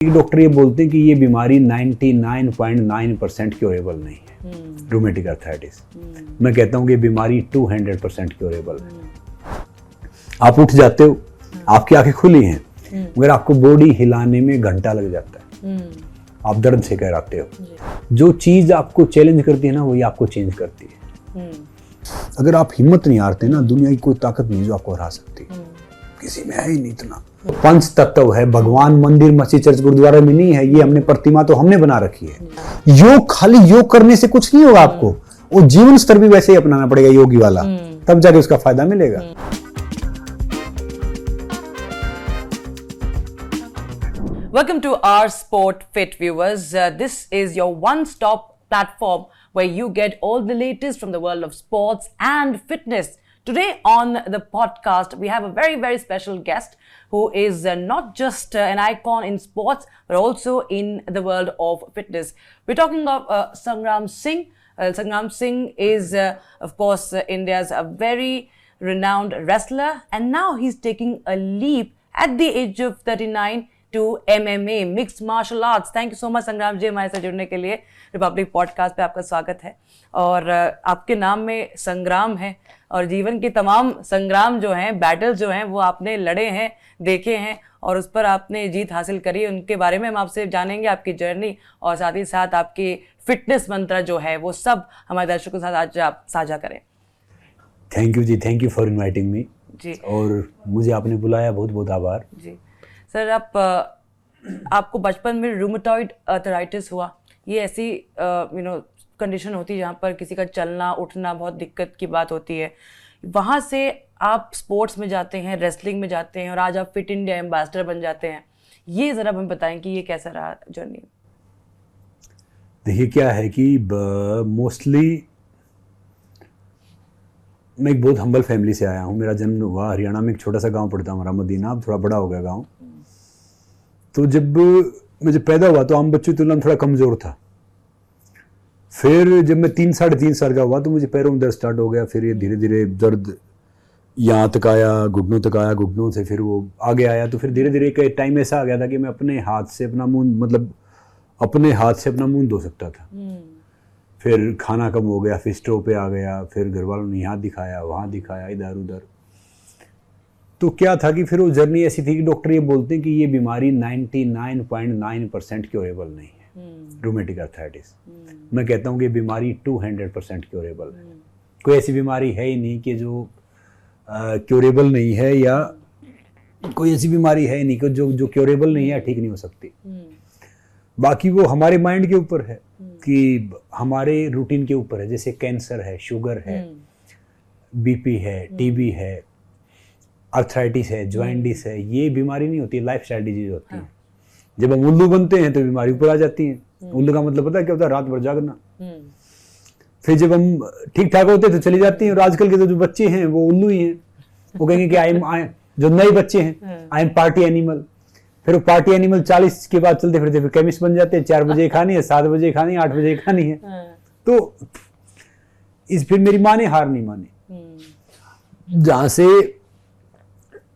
Doctor ये बोलते हैं कि ये बीमारी 99.9% क्योरेबल नहीं है, रूमेटिक अर्थराइटिस। मैं कहता हूँ कि बीमारी 200% क्योरेबल है। आप उठ जाते हो, आपकी आंखें खुली हैं, मगर आपको बॉडी हिलाने में घंटा लग जाता है, आप दर्द से कराते हो। जो चीज आपको चैलेंज करती है ना, वही आपको चेंज करती है। अगर आप हिम्मत नहीं हारते ना, दुनिया की कोई ताकत नहीं जो आपको हरा सकती, किसी में है ही नहीं इतना। पंच तत्व है, भगवान मंदिर मस्जिद चर्च गुरुद्वारा में नहीं है, ये हमने प्रतिमा तो हमने बना रखी है। योग खाली योग करने से कुछ नहीं होगा आपको, वो जीवन स्तर भी वैसे ही अपनाना पड़ेगा योगी वाला, तब जाके उसका फायदा मिलेगा। Welcome to our Sport Fit viewers. This is your one-stop platform where you get all the latest from the world of sports and fitness. Today on the podcast, we have a very, very special guest who is not just an icon in sports, but also in the world of fitness. We're talking of Sangram Singh. Sangram Singh is, of course, India's a very renowned wrestler, and now he's taking a leap at the age of 39 to MMA, mixed martial arts. Thank you so much संग्राम जी हमारे साथ जुड़ने के लिए। Republic podcast पे आपका स्वागत है। और आपके नाम में संग्राम है, और जीवन के तमाम संग्राम जो हैं, बैटल जो हैं, वो आपने लड़े हैं, देखे हैं, और उस पर आपने जीत हासिल करी। उनके बारे में हम आपसे जानेंगे, आपकी जर्नी, और साथ ही साथ आपकी फिटनेस मंत्र जो है वो सब हमारे दर्शकों के साथ आज आप साझा करें। थैंक यू जी, thank you for inviting me जी, और मुझे आपने बुलाया, बहुत बहुत आभार जी। सर, आपको बचपन में रूमेटॉइड अर्थराइटिस हुआ। ये ऐसी कंडीशन होती है जहाँ पर किसी का चलना उठना बहुत दिक्कत की बात होती है। वहाँ से आप स्पोर्ट्स में जाते हैं, रेसलिंग में जाते हैं, और आज आप फिट इंडिया एम्बेसडर बन जाते हैं। ये ज़रा हमें बताएं कि ये कैसा रहा जर्नी। देखिए, क्या है कि मोस्टली मैं एक बहुत हम्बल फैमिली से आया हूँ। मेरा जन्म हुआ हरियाणा में, एक छोटा सा गांव पड़ता हमारा मदीना, अब थोड़ा बड़ा हो गया गांव। तो जब मैं पैदा हुआ तो आम बच्चों की तुलना में थोड़ा कमज़ोर था। फिर जब मैं 3-3.5 साल का हुआ तो मुझे पैरों में दर्द स्टार्ट हो गया। फिर ये धीरे धीरे दर्द यहाँ तक आया, घुटनों तक आया, घुटनों से फिर वो आगे आया। तो फिर धीरे धीरे एक टाइम ऐसा आ गया था कि मैं अपने हाथ से अपना मुंह धो सकता था। फिर खाना कम हो गया, फिर स्टोव पे आ गया, फिर घर वालों ने यहाँ दिखाया, वहाँ दिखाया, इधर उधर। तो क्या था कि फिर वो जर्नी ऐसी थी कि डॉक्टर ये बोलते हैं कि ये बीमारी 99.9% क्योरेबल नहीं है, रूमेटिक अर्थराइटिस। मैं कहता हूँ कि बीमारी 200% क्योरेबल है। कोई ऐसी बीमारी है ही नहीं कि जो क्योरेबल नहीं है, या कोई ऐसी बीमारी है ही नहीं कि जो क्योरेबल नहीं है, ठीक नहीं हो सकती। बाकी वो हमारे माइंड के ऊपर है, कि हमारे रूटीन के ऊपर है। जैसे कैंसर है, शुगर है, बीपी है, टीबी है, अर्थराइटिस है, जॉइंटिस है, ये बीमारी नहीं होती, लाइफस्टाइल डिजीज होती है। जब हम उल्लू बनते हैं तो बीमारी ऊपर आ जाती है। उल्लू का मतलब पता है क्या होता है? रात भर जागना। फिर जब हम ठीक ठाक होते हैं तो चली जाती हैं। और आजकल के जो बच्चे हैं वो उल्लू ही हैं। वो कहेंगे कि जो नए बच्चे हैं, आई एम पार्टी एनिमल। फिर वो पार्टी एनिमल 40 के बाद चलते फिरते फिर केमिस्ट बन जाते हैं। 4 बजे खानी है, 7 बजे खानी है, 8 बजे खानी है। तो फिर मेरी माँ ने हार नहीं मानी, जहाँ से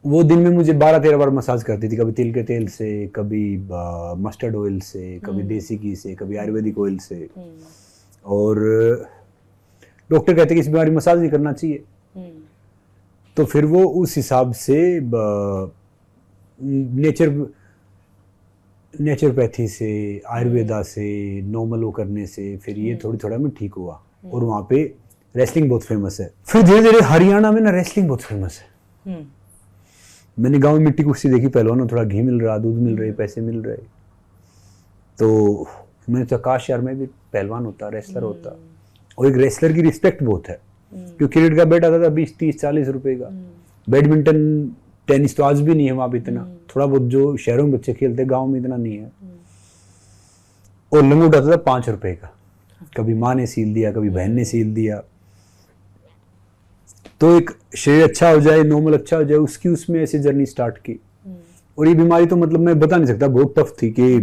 वो दिन में मुझे 12-13 बार मसाज करती थी। कभी तिल के तेल से, कभी मस्टर्ड ऑयल से, कभी देसी घी से, कभी आयुर्वेदिक ऑयल से। और डॉक्टर कहते कि इस बीमारी मसाज नहीं करना चाहिए। तो फिर वो उस हिसाब से नेचुरोपैथी से, आयुर्वेदा से, नॉर्मल वो करने से फिर ये थोड़ा मैं ठीक हुआ। और वहाँ पे रेसलिंग बहुत फेमस है। फिर धीरे धीरे हरियाणा में ना रेसलिंग बहुत फेमस है। मैंने गांव में मिट्टी कुश्ती देखी, पहलवानों थोड़ा घी मिल रहा, दूध मिल रहे, पैसे मिल रहे। तो मैंने तो काश यार मैं भी पहलवान होता, रेसलर होता। और एक रेसलर की रिस्पेक्ट बहुत है, क्योंकि क्रिकेट का बैट आता था 20-30-40 रुपए का। बैडमिंटन, टेनिस तो आज भी नहीं है वहाँ पे इतना, थोड़ा बहुत जो शहरों में बच्चे खेलते, गाँव में इतना नहीं है। और लंगोट आता था 5 रुपए का। कभी माँ ने सील दिया, कभी बहन ने सील दिया। तो एक शरीर अच्छा हो जाए, नॉर्मल अच्छा हो जाए, उसमें ऐसी जर्नी स्टार्ट की। और ये बीमारी तो मतलब मैं बता नहीं सकता, बहुत टफ थी। कि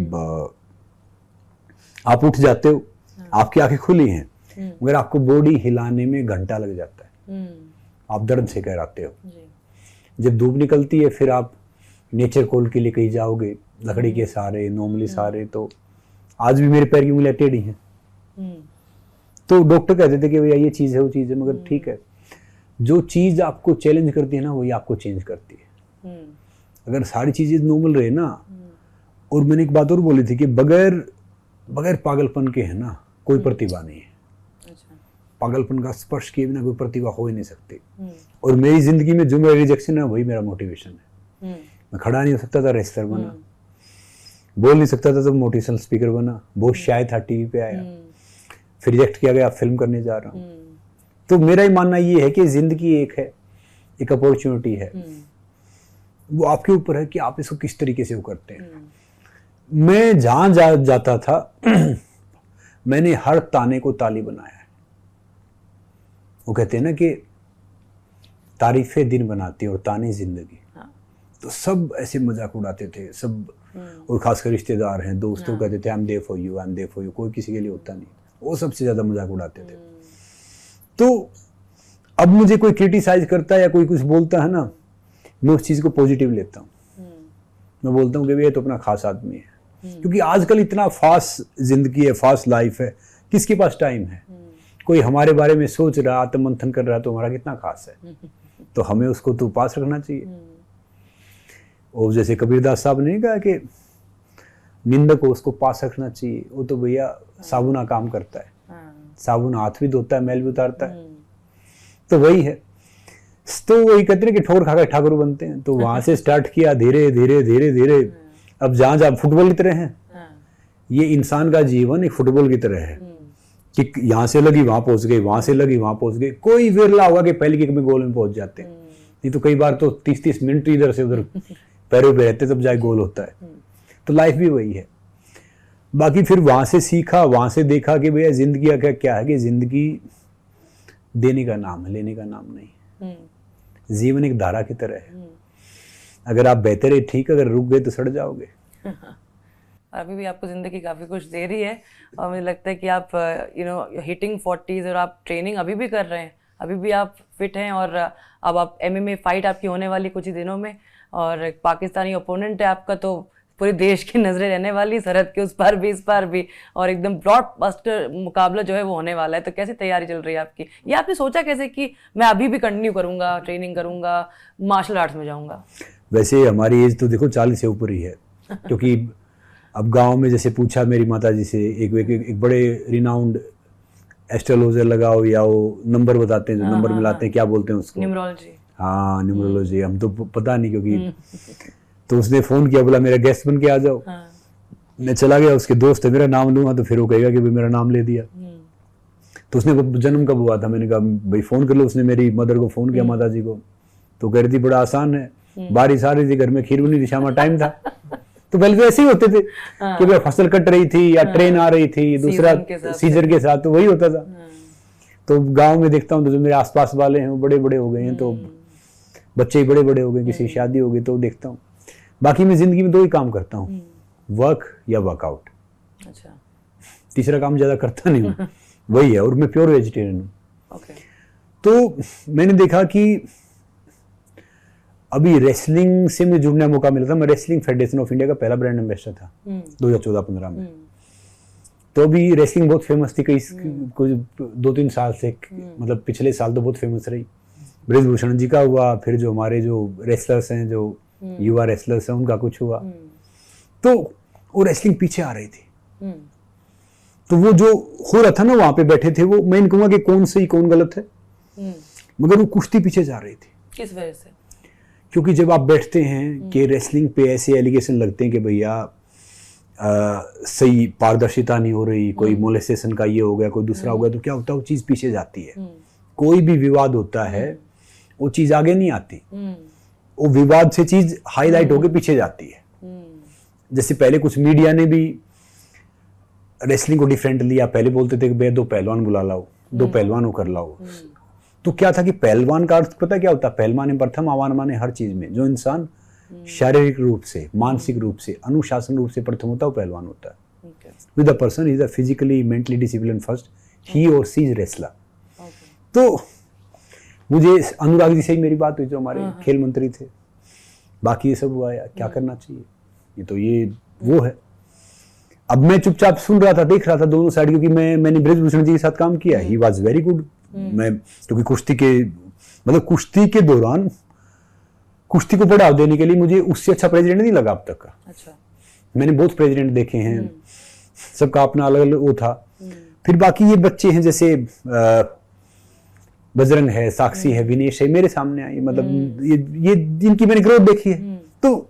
आप उठ जाते हो, आपकी आंखें खुली हैं, मगर आपको बॉडी हिलाने में घंटा लग जाता है, आप दर्द से कराते हो। जब धूप निकलती है फिर आप नेचर कॉल के लिए कहीं जाओगे लकड़ी के सहारे, नॉर्मली सहारे, तो आज भी मेरे पैर की उंगलियां टेढ़ी हैं। तो डॉक्टर कहते थे कि भैया ये चीज़ है, वो चीज़ है, मगर ठीक है, जो चीज़ आपको चैलेंज करती है ना वही आपको चेंज करती है। अगर सारी चीज़ें नॉर्मल रहे ना, और मैंने एक बात और बोली थी कि बगैर पागलपन के है ना कोई प्रतिभा नहीं है। पागलपन का स्पर्श किए बिना कोई प्रतिभा हो ही नहीं सकती। और मेरी जिंदगी में जो मेरा रिजेक्शन है वही मेरा मोटिवेशन है। मैं खड़ा नहीं हो सकता था, रेसलर बना। बोल नहीं सकता था तो मोटिवेशनल स्पीकर बना। बहुत शाय था, टीवी पे आया, फिर रिजेक्ट किया गया, फिल्म करने जा रहा हूँ। तो मेरा ही मानना ये है कि जिंदगी एक है, एक अपॉर्चुनिटी है, वो आपके ऊपर है कि आप इसको किस तरीके से वो करते हैं। मैं जहां जाता था मैंने हर ताने को ताली बनाया है। वो कहते हैं ना कि तारीफें दिन बनाती है और ताने जिंदगी। तो सब ऐसे मजाक उड़ाते थे सब, और खासकर रिश्तेदार हैं, दोस्तों कहते थे I am there for you, I am there for you. कोई किसी के लिए होता नहीं, वो सबसे ज्यादा मजाक उड़ाते थे। तो अब मुझे कोई क्रिटिसाइज करता है या कोई कुछ बोलता है ना, मैं उस चीज को पॉजिटिव लेता हूँ। मैं बोलता हूँ कि ये तो अपना खास आदमी है, क्योंकि आजकल इतना फास्ट जिंदगी है, फास्ट लाइफ है, किसके पास टाइम है। कोई हमारे बारे में सोच रहा, आत्ममंथन कर रहा, तो हमारा कितना खास है, तो हमें उसको तो पास रखना चाहिए। और जैसे कबीरदास साहब ने कहा कि निंदक को उसको पास रखना चाहिए, वो तो भैया साबुना काम करता है, साबुन हाथ भी धोता है, मैल भी उतारता है। तो वही है, तो वही कहते हैं कि ठोर खाकर ठाकुर बनते हैं। तो वहां से स्टार्ट किया, धीरे धीरे धीरे धीरे अब जहां जहां फुटबॉल की तरह है, ये इंसान का जीवन एक फुटबॉल की तरह है कि यहाँ से लगी वहां पहुंच गई, वहां से लगी वहां पहुंच गई। कोई विरला होगा कि पहली किक में गोल में पहुंच जाते हैं, नहीं तो कई बार तो 30-30 मिनट इधर से उधर पैरों पे रहते तब जाके गोल होता है। तो लाइफ भी वही है। बाकी फिर वहां से सीखा, वहां से देखा कि भैया जिंदगी का क्या है कि जिंदगी देने का नाम है, लेने का नाम नहीं। जीवन एक धारा की तरह है, अगर आप बेहतर है ठीक, अगर रुक गए तो सड़ जाओगे। अभी भी आपको जिंदगी काफी कुछ दे रही है, और मुझे लगता है कि आप हिटिंग 40s और आप ट्रेनिंग अभी भी कर रहे हैं, अभी भी आप फिट हैं। और अब आप MMA फाइट आपकी होने वाली कुछ ही दिनों में, और एक पाकिस्तानी ओपोनेंट है आपका, तो पूरे देश की नजरें रहने वाली, सरहद के उस पार भी इस पार भी, और एकदम ब्रॉडबस्टर मुकाबला जो है वो होने वाला है। तो कैसी तैयारी चल रही है आपकी? ये आपने सोचा कैसे कि मैं अभी भी कंटिन्यू करूंगा, ट्रेनिंग करूंगा, मार्शल आर्ट्स में जाऊंगा? वैसे हमारी एज तो देखो 40 से ऊपर ही है, क्योंकि अब गांव में जैसे पूछा मेरी माता जी से, एक बड़े रिनाउंड एस्ट्रोलॉजर लगाओ या वो नंबर बताते हैं, जो नंबर मिलाते हैं, क्या बोलते हैं उसको? न्यूमरोलॉजी। हाँ, न्यूमरोलॉजी। हम तो पता नहीं, क्योंकि तो उसने फोन किया, बोला मेरा गेस्ट बन के आ जाओ। मैं चला गया, उसके दोस्त है, मेरा नाम लूंगा तो फिर वो कहेगा कि भाई मेरा नाम ले दिया। तो उसने जन्म कब हुआ था, मैंने कहा भाई फोन कर लो। उसने मेरी मदर को फोन किया, माता जी को, तो कह रही थी बड़ा आसान है, बारिश आ रही थी, घर में खीर बनी थी, शाम टाइम था। तो पहले तो ऐसे ही होते थे कि भाई फसल कट रही थी या ट्रेन आ रही थी, दूसरा सीजन के साथ, तो वही होता था। तो गांव में देखता हूँ तो जो मेरे आसपास वाले हैं वो बड़े बड़े हो गए हैं, तो बच्चे ही बड़े बड़े हो गए, किसी की शादी हो गई, तो देखता हूँ। बाकी मैं जिंदगी में 2 ही काम करता हूँ, वर्क या वर्कआउट। अच्छा। तीसरा काम ज्यादा करता नहीं हूँ, वही है। और मैं प्योर वेजिटेरियन हूँ। तो मैंने देखा कि अभी रेसलिंग से मुझे जुड़ने का मौका मिला था। मैं रेसलिंग फेडरेशन ऑफ इंडिया का पहला ब्रांड एम्बेसडर था 2014-15 में। तो अभी रेसलिंग बहुत फेमस थी, कुछ 2-3 साल से, मतलब पिछले साल तो बहुत फेमस रही। ब्रिजभूषण जी का हुआ, फिर जो हमारे जो रेसलर्स हैं, जो युवा रेसलर्स हैं, उनका कुछ हुआ। तो वो रेसलिंग पीछे आ रही थी। तो वो जो हो रहा था ना, वहां पे बैठे थे वो, मैं नहीं कहूंगा कि कौन सही कौन गलत है, मगर वो कुश्ती पीछे जा रही थी। किस वजह से? क्योंकि जब आप बैठते हैं कि रेसलिंग पे ऐसे एलिगेशन लगते हैं कि भैया सही पारदर्शिता नहीं हो रही, कोई मोलेस्टेशन का ये हो गया, कोई दूसरा हो गया, तो क्या होता है वो चीज़ पीछे जाती है। कोई भी विवाद होता है वो चीज़ आगे नहीं आती, वो विवाद से चीज़ हाईलाइट होकर पीछे जाती है। जैसे पहले कुछ मीडिया ने भी रेसलिंग को डिफरेंट लिया, पहले बोलते थे कि भैया 2 पहलवान बुला लाओ, 2 पहलवानों कर लाओ। तो क्या था कि पहलवान का अर्थ पता क्या होता है? पहलवान प्रथम, आवान माने हर चीज में। जो इंसान शारीरिक रूप से, मानसिक रूप से, अनुशासन रूप से प्रथम होता है, वो पहलवान होता है। With the person is physically mentally discipline first, he और सी इज रेसलर। तो मुझे अनुराग जी से ही मेरी बात हुई, जो हमारे खेल मंत्री थे। बाकी ये सब हुआ यार, क्या करना चाहिए, ये वो है। अब मैं चुपचाप सुन रहा था, देख रहा था दोनों साइड, क्योंकि मैंने बृजभूषण जी के साथ काम किया, ही वाज वेरी गुड। मैं क्योंकि कुश्ती के दौरान कुश्ती को बढ़ावा देने के लिए मुझे उससे अच्छा प्रेसिडेंट नहीं लगा अब तक का। अच्छा। मैंने बहुत प्रेसिडेंट देखे हैं, सबका अपना अलग अलग वो था। फिर बाकी ये बच्चे हैं जैसे बजरंग है, साक्षी है, विनेश है, मेरे सामने आई, मतलब ये जिनकी मैंने ग्रोथ देखी है। तो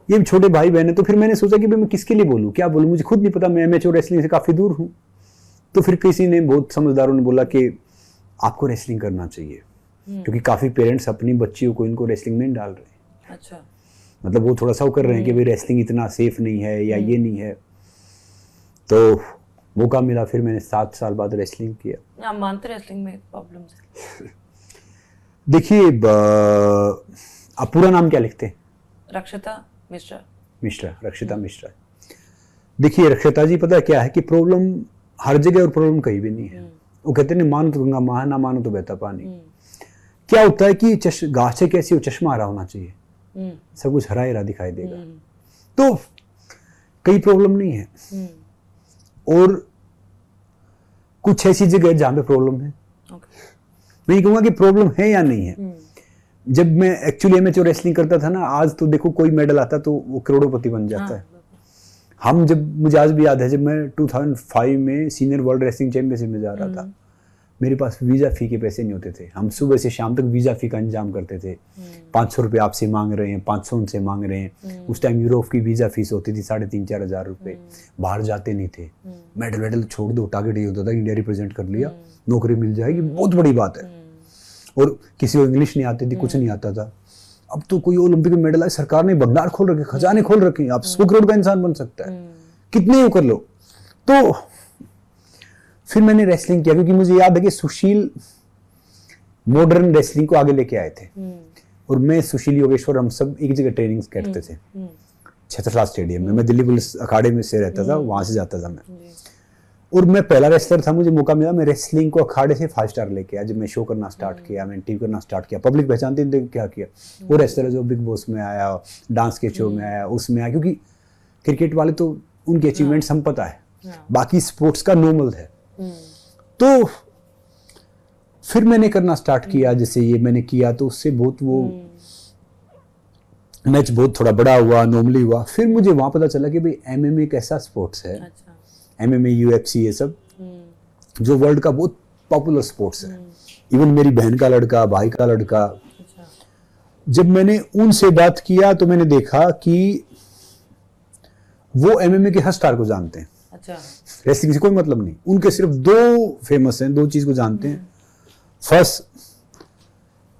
ये छोटे भाई बहन है, तो फिर मैंने सोचा कि मैं किसके लिए बोलूं, क्या बोलूं, मुझे खुद नहीं पता, मैं एमेच्योर रेसलिंग से काफी दूर हूं। तो फिर किसी ने, बहुत समझदारों ने बोला कि आपको रेसलिंग करना चाहिए, क्योंकि काफी पेरेंट्स अपनी बच्चियों को इनको रेसलिंग में डाल रहे हैं। अच्छा। मतलब वो थोड़ा सा वो कर रहे हैं कि भाई रेसलिंग इतना सेफ नहीं है या ये नहीं है। तो मौका मिला, फिर मैंने 7 साल बाद रेसलिंग किया। आप मानते रेसलिंग में प्रॉब्लम्स है? देखिए, आप पूरा नाम क्या लिखते हैं? रक्षिता मिश्रा। रक्षिता मिश्रा। देखिए रक्षिता जी, पता है क्या है कि प्रॉब्लम हर जगह और प्रॉब्लम कहीं भी नहीं है। वो कहते हैं मानो तो गंगा माँ, ना मानो तो बहता पानी। क्या होता है कि घास से कैसी हो, चश्मा हरा होना चाहिए, सब कुछ हरा हरा दिखाई देगा। तो कई प्रॉब्लम नहीं है, और कुछ ऐसी जगह जहां पे प्रॉब्लम है। मैं ये कहूंगा कि प्रॉब्लम है या नहीं है। जब मैं एक्चुअली एमेच्योर रेसलिंग करता था ना, आज तो देखो कोई मेडल आता तो वो करोड़पति बन जाता है। मुझे आज भी याद है, जब मैं 2005 में सीनियर वर्ल्ड रेसलिंग चैंपियनशिप में जा रहा था, मेरे पास वीजा फी के पैसे नहीं होते थे। हम सुबह से शाम तक वीजा फी का इंतजाम करते थे। 500 रुपये आपसे मांग रहे हैं, 500 उनसे मांग रहे हैं। उस टाइम यूरोप की वीजा फीस होती थी 3,500-4 हज़ार रुपये। बाहर जाते नहीं थे। मेडल छोड़ दो, टारगेट ये होता था इंडिया रिप्रेजेंट कर लिया, नौकरी मिल जाएगी, बहुत बड़ी बात है। और किसी को इंग्लिश नहीं आती थी, कुछ नहीं आता था। अब तो कोई ओलंपिक में मेडल आए, सरकार ने भंडार खोल रखे, खजाने खोल रखे, आप 100 करोड़ का इंसान बन सकता है, कितने ही कर लो। तो फिर मैंने रेसलिंग किया, क्योंकि मुझे याद है कि सुशील मॉडर्न रेसलिंग को आगे लेके आए थे। और मैं, सुशील, योगेश्वर, हम सब एक जगह ट्रेनिंग करते थे, छत्रसाल स्टेडियम में। मैं दिल्ली पुलिस अखाड़े में से रहता था, वहां से जाता था मैं। और मैं पहला रेसलर था, मुझे मौका मिला, मैं रेसलिंग को अखाड़े से 5 स्टार लेके आया। जब मैं शो करना स्टार्ट किया, मैंने टीवी करना स्टार्ट किया, पब्लिक पहचानती थी क्या किया। वो रेसलर जो बिग बॉस में आया, डांस के शो में आया, उसमें आया, क्योंकि क्रिकेट वाले तो उनके अचीवमेंट्स हम पता है, बाकी स्पोर्ट्स का नॉर्मल है। तो फिर मैंने करना स्टार्ट किया, जैसे ये मैंने किया, तो उससे बहुत वो मैच बहुत थोड़ा बड़ा हुआ, नॉर्मली हुआ। फिर मुझे वहां पता चला कि भाई एमएमए एक ऐसा स्पोर्ट्स है, एमएमए, यूएफसी, ये सब जो वर्ल्ड का बहुत पॉपुलर स्पोर्ट्स है। इवन मेरी बहन का लड़का, भाई का लड़का। जब मैंने उनसे बात किया तो मैंने देखा कि वो एमएमए के हर स्टार को जानते हैं। रेसलिंग से कोई मतलब नहीं, उनके सिर्फ 2 फेमस हैं, 2 चीज को जानते हैं, फर्स्ट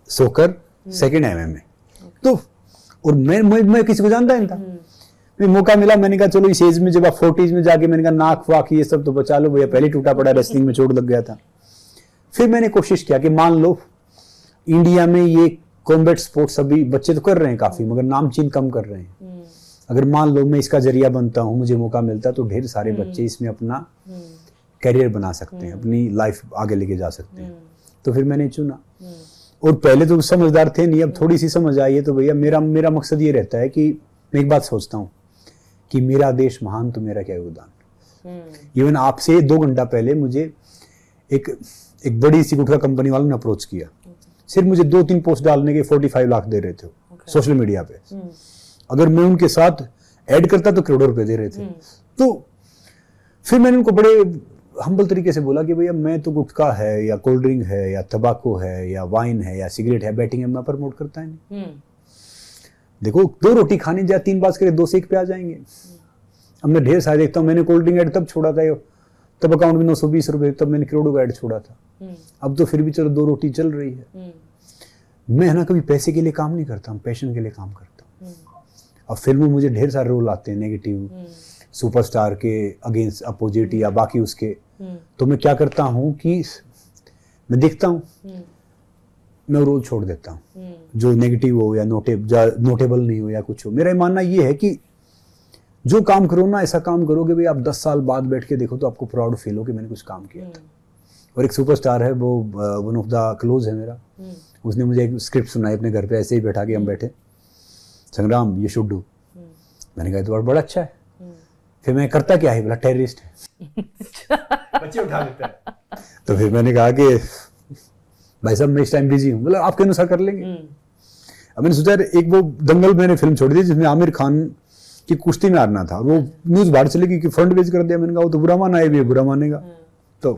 सोकर, सेकंड एमएमए। तो और मैं किसी को जानता नहीं था। मैं मौका मिला, मैंने कहा चलो इस एज में, जब आप 40s में जाके, मैंने कहा नाक वाक ये सब तो बचा लो भैया, पहले टूटा पड़ा, रेसलिंग में चोट लग गया था। फिर मैंने कोशिश किया कि मान लो इंडिया में ये कॉम्बैट स्पोर्ट्स अभी बच्चे तो कर रहे हैं काफी, मगर नामचीन कम कर रहे हैं। अगर मान लो मैं इसका जरिया बनता हूँ, मुझे मौका मिलता, तो ढेर सारे बच्चे इसमें अपना करियर बना सकते हैं, अपनी लाइफ आगे लेके जा सकते हैं। तो फिर मैंने चुना। और पहले तो समझदार थे नहीं, अब थोड़ी सी समझ आई है। तो भैया मेरा मकसद ये रहता है कि मैं एक बात सोचता हूँ कि मेरा देश महान, तो मेरा क्या योगदान। इवन आपसे 2 घंटा पहले मुझे एक बड़ी सी गुटखा कंपनी वालों ने अप्रोच किया, सिर्फ मुझे 2-3 पोस्ट डालने के 45 लाख दे रहे थे सोशल मीडिया पे। अगर मैं उनके साथ ऐड करता तो करोड़ों रुपए दे रहे थे। तो फिर मैंने उनको बड़े हम्बल तरीके से बोला कि भैया मैं तो गुटखा है या कोल्ड ड्रिंक है या तंबाकू है या वाइन है या सिगरेट है, बैटिंग है, मैं प्रमोट करता है नहीं। देखो 2 रोटी खाने जाए 3 बात करे 2 से 1 पे आ जाएंगे। अब मैं ढेर सारे देखता हूँ, मैंने कोल्ड ड्रिंक ऐड तब छोड़ा था, तब अकाउंट में 920 रुपए, तब मैंने करोड़ों का ऐड छोड़ा था। अब तो फिर भी चलो 2 रोटी चल रही है। मैं ना कभी पैसे के लिए काम नहीं करता हूँ, पैशन के लिए काम करता हूँ। अब फिल्म में मुझे ढेर सारे रोल आते हैं नेगेटिव, सुपरस्टार के अगेंस्ट, अपोजिट या बाकी उसके। तो मैं क्या करता हूँ कि मैं देखता हूँ, मैं रोल छोड़ देता हूँ, जो नेगेटिव हो या नोटेबल नहीं हो या कुछ हो। मेरा मानना ये है कि जो काम करो ना, ऐसा काम करोगे भाई आप 10 साल बाद बैठ के देखो तो आपको प्राउड फील हो कि मैंने कुछ काम किया था। और एक सुपरस्टार है वो वन ऑफ द क्लोज है मेरा, उसने मुझे एक स्क्रिप्ट सुनाई अपने घर पे, ऐसे ही बैठा के हम बैठे, संग्राम ये शुड डू। मैंने कहा तो बड़ा अच्छा है। फिर मैं करता क्या है, बोला टेररिस्ट है, बच्चे उठा लेता है। तो फिर मैंने कहा कि भाई साहब मैं इस टाइम बिजी हूँ, बोला आपके अनुसार कर लेंगे। अब मैंने सोचा एक वो दंगल मैंने फिल्म छोड़ी थी जिसमें आमिर खान की कुश्ती में हारना था, वो न्यूज बाहर चली गई कि फ्रंट पेज कर दिया। मैंने कहा वो तो बुरा माना है, भी बुरा मानेगा। तो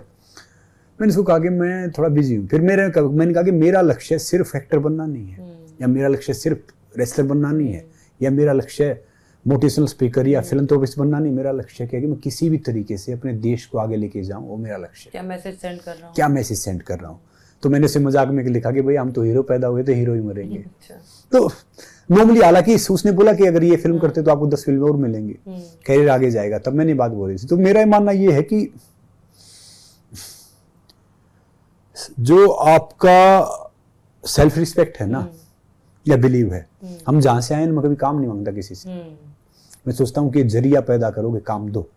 मैंने इसको कहा कि मैं थोड़ा बिजी हूँ। फिर मैंने कहा कि मेरा लक्ष्य सिर्फ एक्टर बनना नहीं है, या मेरा लक्ष्य सिर्फ रेसलर बनना नहीं है, या मेरा लक्ष्य मोटिवेशनल स्पीकर या फिलैंथ्रोपिस्ट बनना नहीं। मेरा लक्ष्य क्या है कि मैं किसी भी तरीके से अपने देश को आगे लेके जाऊँ, वो मेरा लक्ष्य है। क्या मैसेज सेंड कर रहा हूँ, क्या मैसेज सेंड कर रहा हूँ। तो मैंने उसे मजाक में लिखा कि भाई हम तो हीरो पैदा हुए थे, हीरो ही मरेंगे। तो नॉर्मली, हालांकि उसने बोला कि अगर ये फिल्म करते तो आपको 10 फिल्में और मिलेंगी, कैरियर आगे जाएगा, तब मैंने बात बोली थी। तो मेरा मानना ये है कि जो आपका सेल्फ रिस्पेक्ट है ना, या बिलीव है, हम जहां से आए मैं कभी काम नहीं मांगता किसी से। मैं सोचता हूँ कि जरिया पैदा करोगे, काम दो।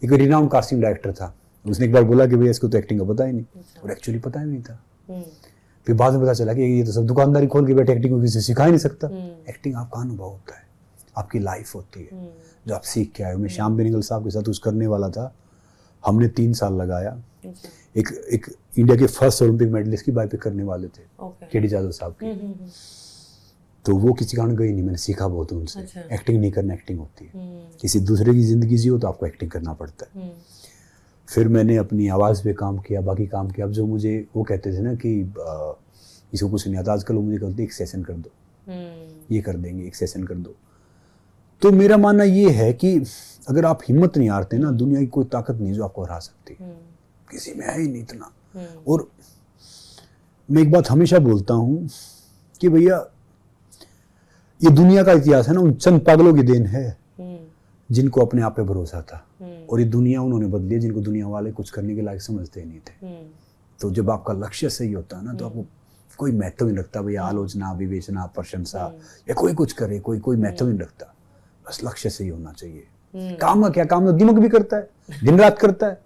एक रिनाउंड कास्टिंग डायरेक्टर था, उसने एक बार बोला कि भैया इसको तो एक्टिंग का पता ही नहीं, और एक्चुअली पता ही नहीं था। फिर बाद में पता चला कि ये तो सब दुकानदारी खोल के बैठे, एक्टिंग को किसी से सिखा ही नहीं सकता। एक्टिंग आपका अनुभव होता है, आपकी लाइफ होती है जो आप सीख के आए हो। मैं श्याम बेनेगल साहब के साथ कुछ करने वाला था, हमने 3 साल लगाया। एक इंडिया के फर्स्ट ओलंपिक मेडलिस्ट की बायोपिक करने वाले थे, केडी जादव साहब की। तो वो किसी कारण गई नहीं, मैंने सीखा बहुत उनसे। एक्टिंग नहीं करना, एक्टिंग होती है। किसी दूसरे की जिंदगी जियो तो आपको एक्टिंग करना पड़ता है। फिर मैंने अपनी आवाज़ पे काम किया, बाकी काम किया। अब जो मुझे वो कहते थे ना कि इसको कुछ नहीं आता, आजकल वो मुझे कहते एक सेशन कर दो, ये कर देंगे, एक सेशन कर दो। तो मेरा मानना ये है कि अगर आप हिम्मत नहीं हारते ना, दुनिया की कोई ताकत नहीं जो आपको हरा सकती, किसी में है ही नहीं इतना। और मैं एक बात हमेशा बोलता हूँ कि भैया ये दुनिया का इतिहास है ना, उन चंद पागलों की देन है जिनको अपने आप पे भरोसा था, और ये दुनिया उन्होंने बदली है जिनको दुनिया वाले कुछ करने के लायक समझते ही नहीं थे। तो जब आपका लक्ष्य सही होता है ना, तो आपको कोई महत्व नहीं रखता भैया आलोचना, विवेचना, प्रशंसा, या कोई कुछ करे, कोई महत्व नहीं रखता। बस लक्ष्य सही होना चाहिए। काम का क्या, काम तो दिमाग भी करता है, दिन रात करता है।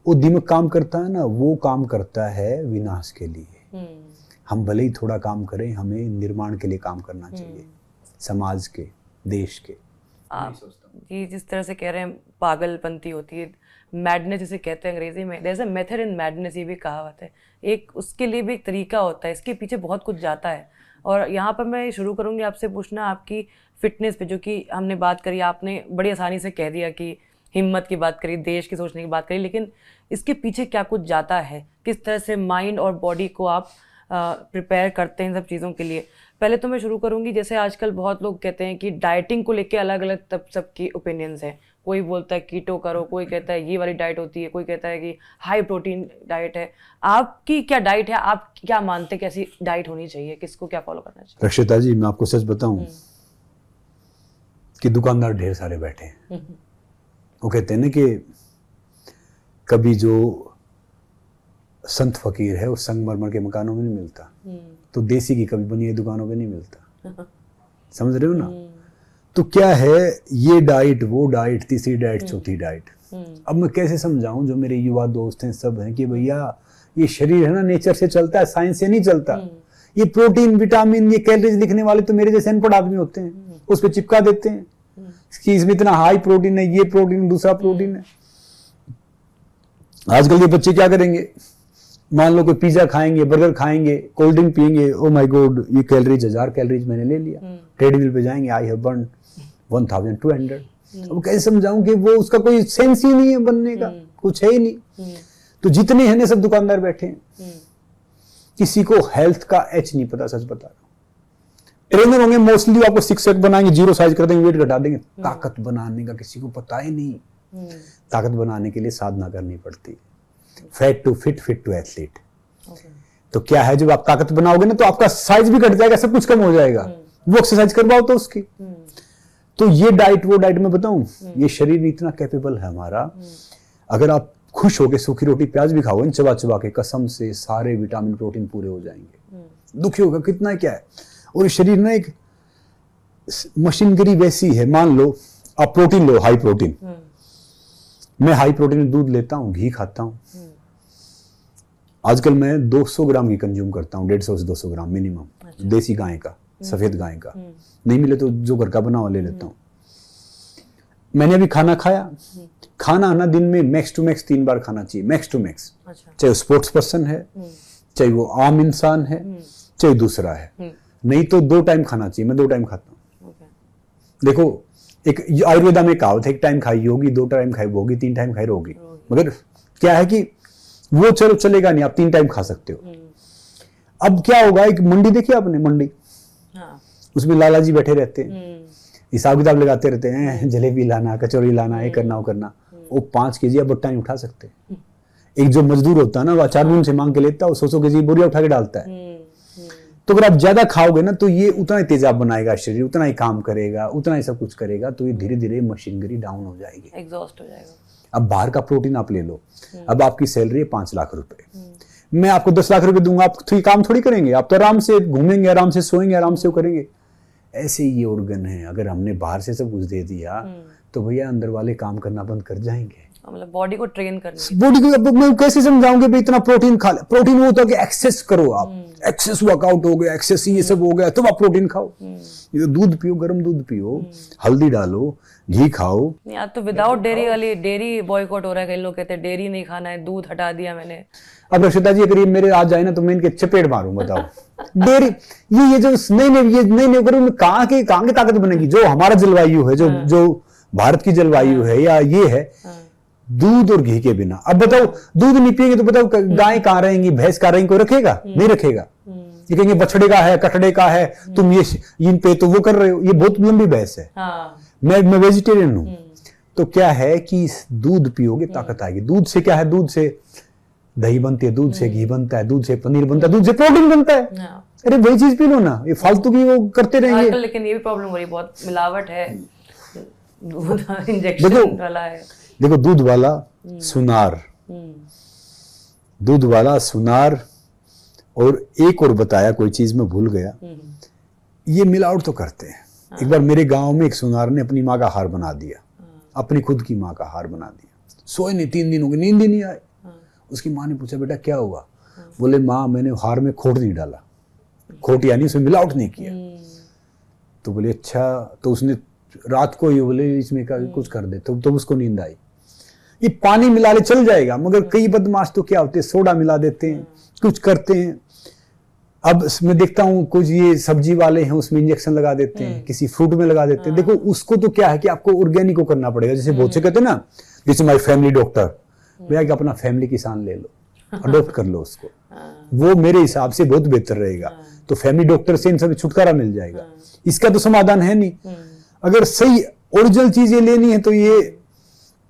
वो दिमाग काम करता है ना, वो काम करता है विनाश के लिए। हम भले ही थोड़ा काम करें, हमें निर्माण के लिए काम करना चाहिए, समाज के, देश के। आप ये जिस तरह से कह रहे हैं पागलपंती होती है, मैडनेस जिसे कहते हैं अंग्रेजी में, there is a method in madness, ये भी कहावत है। एक उसके लिए भी एक तरीका होता है, इसके पीछे बहुत कुछ जाता है। और यहाँ पर मैं शुरू करूँगी आपसे पूछना आपकी फिटनेस पे, जो कि हमने बात करी, आपने बड़ी आसानी से कह दिया कि हिम्मत की बात करी, देश की सोचने की बात करी, लेकिन इसके पीछे क्या कुछ जाता है, किस तरह से माइंड और बॉडी को आप प्रिपेयर करते हैं इन सब चीज़ों के लिए। पहले तो मैं शुरू करूंगी, जैसे आजकल बहुत लोग कहते हैं कि डाइटिंग को लेके अलग अलग तब सबकी ओपिनियंस हैं। कोई बोलता है कीटो करो, कोई कहता है ये वाली डाइट होती है, कोई कहता है कि हाई प्रोटीन डाइट है। आपकी क्या डाइट है, आप क्या मानते हैं कैसी डाइट होनी चाहिए, किसको क्या फॉलो करना चाहिए? रक्षिता जी, मैं आपको सच बताऊं कि दुकानदार ढेर सारे बैठे हैं। वो कहते हैं ना कि कभी जो संत फकीर है वो संगमरमर के मकानों में नहीं मिलता, तो देसी की कभी बनी दुकानों पे नहीं मिलता। समझ रहे हो ना? तो क्या है, ये डाइट, वो डाइट, तीसरी डाइट, चौथी डाइट। अब मैं कैसे समझाऊं जो मेरे युवा दोस्त हैं, सब हैं, कि भैया ये शरीर है ना, नेचर से चलता है, साइंस से नहीं चलता। ये प्रोटीन, विटामिन, ये कैलोरीज लिखने वाले तो मेरे जैसे अनपढ़ आदमी होते हैं, उस पर चिपका देते हैं कि इसमें इतना हाई प्रोटीन है, ये प्रोटीन, दूसरा प्रोटीन है। आजकल के बच्चे क्या करेंगे, मान लो कोई पिज्जा खाएंगे, बर्गर खाएंगे, कोल्ड ड्रिंक पियेंगे, ओ माय गॉड ये कैलोरीज 1000 कैलोरीज मैंने ले लिया। ट्रेडमिल पे जाएंगे, आई हैव बर्न 1200। अब कैसे समझाऊं कि वो उसका कोई सेंस ही नहीं है बनने का, कुछ है ही नहीं। तो जितने हैं ना सब दुकानदार बैठे हैं, किसी को हेल्थ का एच नहीं पता, सच बता रहा हूं। ट्रेनर होंगे मोस्टली, आपको सिक्स पैक बनाएंगे, जीरो साइज कर देंगे, वेट घटा देंगे। ताकत बनाने का किसी को पता ही नहीं। ताकत बनाने के लिए साधना करनी पड़ती है। Fat to fit, fit to athlete. तो क्या है, जब आप ताकत बनाओगे ना तो आपका साइज भी घट जाएगा, सब कुछ कम हो जाएगा। वो एक्सरसाइज करवाओ तो उसकी। तो ये डाइट, वो डाइट मैं बताऊं, ये शरीर इतना कैपेबल है हमारा। अगर आप खुश होके सूखी रोटी प्याज भी खाओगे चबा चबा के, कसम से सारे विटामिन प्रोटीन पूरे हो जाएंगे। दुखी होगा कितना क्या है। और शरीर ना एक मशीनरी वैसी है। मान लो आप प्रोटीन लो, हाई प्रोटीन, मैं हाई प्रोटीन दूध लेता हूँ, घी खाता हूँ, आजकल मैं 200 ग्राम की कंज्यूम करता हूँ, 150 से 200 ग्राम मिनिमम, देसी गाय का, सफेद गाय का। नहीं मिले तो जो घर का बना हुआ ले लेता हूँ। मैंने अभी खाना खाया, खाना ना दिन में मैक्स टू मैक्स 3 बार खाना चाहिए, मैक्स टू मैक्स। चाहे वो स्पोर्ट्स पर्सन है, चाहे वो आम इंसान है, चाहे दूसरा है, नहीं तो 2 टाइम खाना चाहिए। मैं 2 टाइम खाता हूँ। देखो, एक आयुर्वेदा में कहावत है, 1 टाइम खाई योगी, 2 टाइम खाई भोगी, 3 टाइम खाई रोगी। मगर क्या है कि वो चलो चलेगा नहीं, आप 3 टाइम खा सकते हो। अब क्या होगा, एक मंडी देखी आपने, मंडी, उसमें लाला जी बैठे रहते हैं, हिसाब किताब लगाते रहते हैं, जलेबी लाना, कचौरी लाना, ये करना वो करना। वो 5 केजी बट्टा नहीं उठा सकते। एक जो मजदूर होता है ना, वो 4 दिन से मांग के लेता है, 100 केजी बोरिया उठा के डालता है। तो अगर आप ज्यादा खाओगे ना, तो ये उतना ही तेजाब बनाएगा शरीर, उतना ही काम करेगा, उतना ही सब कुछ करेगा, तो ये धीरे धीरे मशीनरी डाउन हो जाएगी, एग्जॉस्ट हो जाएगा। अब बाहर का प्रोटीन आप ले लो। अब आपकी सैलरी है 5 लाख रुपए, मैं आपको 10 लाख रुपए दूंगा, आप तो काम थोड़ी करेंगे, आप तो आराम से घूमेंगे, आराम से सोएंगे, आराम से वो करेंगे। ऐसे ही ये ऑर्गन है, अगर हमने बाहर से सब कुछ दे दिया तो भैया अंदर वाले काम करना बंद कर जाएंगे। मतलब बॉडी को ट्रेन करना, बॉडी को। अब मैं कैसे समझाऊंगे भाई, इतना प्रोटीन खा ले। प्रोटीन वो होता है कि एक्सेस करो, आप एक्सेस वर्कआउट हो गया, एक्सेस ये सब हो गया, तब आप प्रोटीन खाओ। ये दूध पियो, गर्म दूध पियो, हल्दी डालो, घी खाओ। या तो विदाउट डेयरी वाली, डेयरी बॉयकॉट हो रहा है, कई लोग कहते हैं डेयरी नहीं खाना है, दूध हटा दिया मैंने। अब रक्षिता जी, अगर ये मेरे आज जाए ना तो मैं इनके चपेट मारूं, बताओ। डेयरी ये जो नहीं करूँ, कहाँ की ताकत बनेगी? जो हमारा जलवायु है, जो भारत की जलवायु है, या ये है दूध और घी के बिना। अब बताओ, दूध नहीं पिएंगे तो बताओ गाय कहाँ रहेंगी, भैंस कहाँ रहेंगी? कोई रखेगा? नहीं रखेगा। ये कहेंगे बछड़े का है, कटड़े का है, तुम ये इन पे तो वो कर रहे हो। ये बहुत लंबी बहस है। मैं वेजिटेरियन हूं, तो क्या है कि दूध पियोगे ताकत आएगी। दूध से क्या है, दूध से दही बनती है, दूध से घी बनता है, दूध से पनीर बनता है, दूध से प्रोटीन बनता है। अरे वही चीज पी लो ना, ये फालतू की वो करते रहेंगे। लेकिन ये भी प्रॉब्लम हो रही है, बहुत मिलावट है, दूध इंजेक्शन वाला है। देखो, दूध वाला सुनार, दूध वाला सुनार, और एक और बताया कोई चीज मैं भूल गया, ये मिलावट तो करते हैं। एक बार मेरे गांव में एक सुनार ने अपनी माँ का हार बना दिया, अपनी खुद की माँ का हार बना दिया। सोए नहीं, 3 दिन हो गए, नींद ही नहीं आए। उसकी माँ ने पूछा, बेटा क्या हुआ? बोले, माँ मैंने हार में खोट नहीं डाला, खोट यानी उसमें मिलावट नहीं किया। तो बोले अच्छा, तो उसने रात को ही बोले इसमें कुछ कर दे, तो उसको नींद आई। ये पानी मिला ले चल जाएगा, मगर कई बदमाश तो क्या होते हैं, सोडा मिला देते हैं, कुछ करते हैं। अब मैं देखता हूँ कुछ ये सब्जी वाले हैं, उसमें इंजेक्शन लगा देते हैं, किसी फ्रूट में लगा देते हैं। देखो, उसको तो क्या है कि आपको ऑर्गेनिक को करना पड़ेगा। जैसे बहुत से कहते हैं ना, जैसे माई फैमिली डॉक्टर, भैया कि अपना फैमिली किसान ले लो, अडॉप्ट कर लो उसको, वो मेरे हिसाब से बहुत बेहतर रहेगा। तो फैमिली डॉक्टर से इन सब छुटकारा मिल जाएगा। इसका तो समाधान है नहीं। अगर सही ओरिजिनल चीजें लेनी है तो ये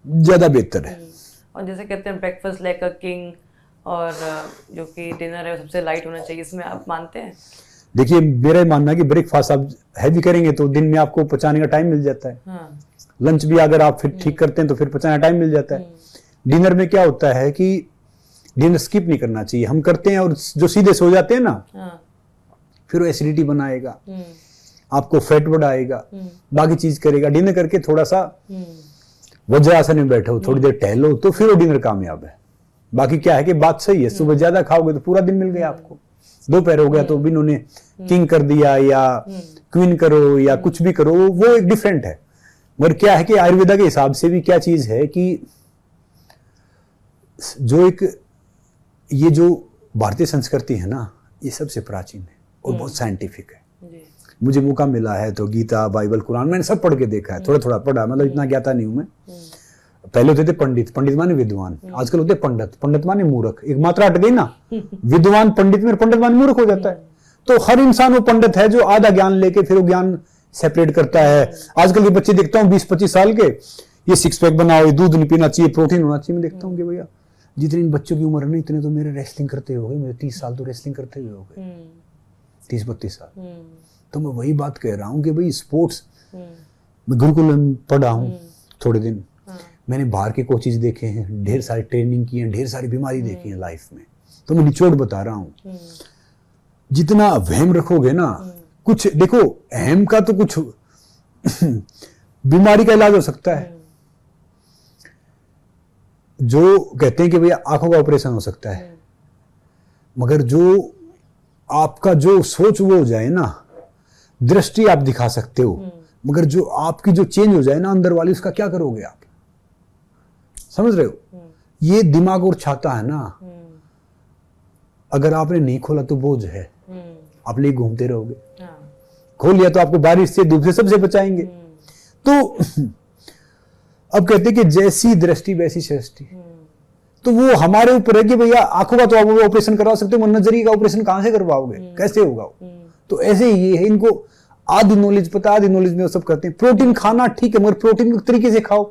ज्यादा बेहतर है। और जैसे कहते हैं ब्रेकफास्ट लाइक अ किंग, और जो कि डिनर है सबसे लाइट होना चाहिए, इसमें आप मानते हैं? देखिए, मेरा मानना है कि ब्रेकफास्ट आप हैवी करेंगे तो दिन में आपको पचाने का टाइम मिल जाता है। लंच भी अगर आप फिर ठीक करते हैं तो फिर पचाने का टाइम मिल जाता है। डिनर में क्या होता है कि डिनर स्किप नहीं करना चाहिए, हम करते हैं और जो सीधे सो जाते हैं ना, फिर वो एसिडिटी बनाएगा, आपको फैट बढ़ाएगा, बाकी चीज करेगा। डिनर करके थोड़ा सा वज्रासन में बैठो, थोड़ी देर टहलो, तो फिर वो डिनर कामयाब है। बाकी क्या है कि बात सही है, सुबह ज्यादा खाओगे तो पूरा दिन मिल गया आपको, दोपहर हो गया तो भी इन्होंने किंग कर दिया या क्वीन करो या कुछ भी करो, वो एक डिफरेंट है। मगर क्या है कि आयुर्वेदा के हिसाब से भी क्या चीज है कि जो एक ये जो भारतीय संस्कृति है ना, ये सबसे प्राचीन है और बहुत साइंटिफिक है। मुझे मौका मिला है तो गीता, बाइबल, कुरान मैंने सब पढ़ के देखा है, थोड़ा थोड़ा पढ़ा, मतलब इतना ज्ञाता नहीं हूं मैं। पहले होते थे पंडित, पंडित माने विद्वान, आजकल होते पंडित, पंडित माने मूर्ख। एक मात्रा हट गई ना, विद्वान पंडित में, पंडित माने मूर्ख हो जाता है। तो हर इंसान वो पंडित है जो आधा ज्ञान लेके फिर वो ज्ञान सेपरेट करता है। आजकल के बच्चे देखता हूँ 20-25 साल के, ये 6 पैक बनाओ, ये दूध नहीं पीना चाहिए, प्रोटीन होना चाहिए। मैं देखता हूँ कि भैया जितनी इन बच्चों की उम्र है ना, इतने तो मेरे रेसलिंग करते हो गए, मेरे 30 साल तो रेसलिंग करते हुए हो गए, 30-32 साल। तो मैं वही बात कह रहा हूँ कि भाई स्पोर्ट्स, मैं गुरुकुल में पढ़ा हूँ थोड़े दिन, मैंने बाहर के कोचेज देखे हैं, ढेर सारी ट्रेनिंग की है, ढेर सारी बीमारी देखी है लाइफ में। तो मैं निचोड़ बता रहा हूँ, जितना वहम रखोगे ना, कुछ देखो अहम का तो कुछ बीमारी का इलाज हो सकता है। जो कहते हैं कि भैया आंखों का ऑपरेशन हो सकता है, मगर जो आपका जो सोच वो हो जाए ना, दृष्टि आप दिखा सकते हो, मगर जो आपकी जो चेंज हो जाए ना अंदर वाली, उसका क्या करोगे आप? समझ रहे हो? ये दिमाग और छाता है ना, अगर आपने नहीं खोला तो बोझ है, आप ले घूमते रहोगे। खोल लिया तो आपको बारिश से, धूप से, सबसे बचाएंगे। तो अब कहते हैं कि जैसी दृष्टि वैसी सृष्टि। तो वो हमारे ऊपर है कि भैया आंखों का तो आप ऑपरेशन करवा सकते हो, नजरिए का ऑपरेशन कहां से करवाओगे, कैसे होगा? तो ऐसे ही ये है, इनको आधी नॉलेज पता, आधी नॉलेज में वो सब करते हैं। प्रोटीन खाना ठीक है, मगर प्रोटीन को तरीके से खाओ।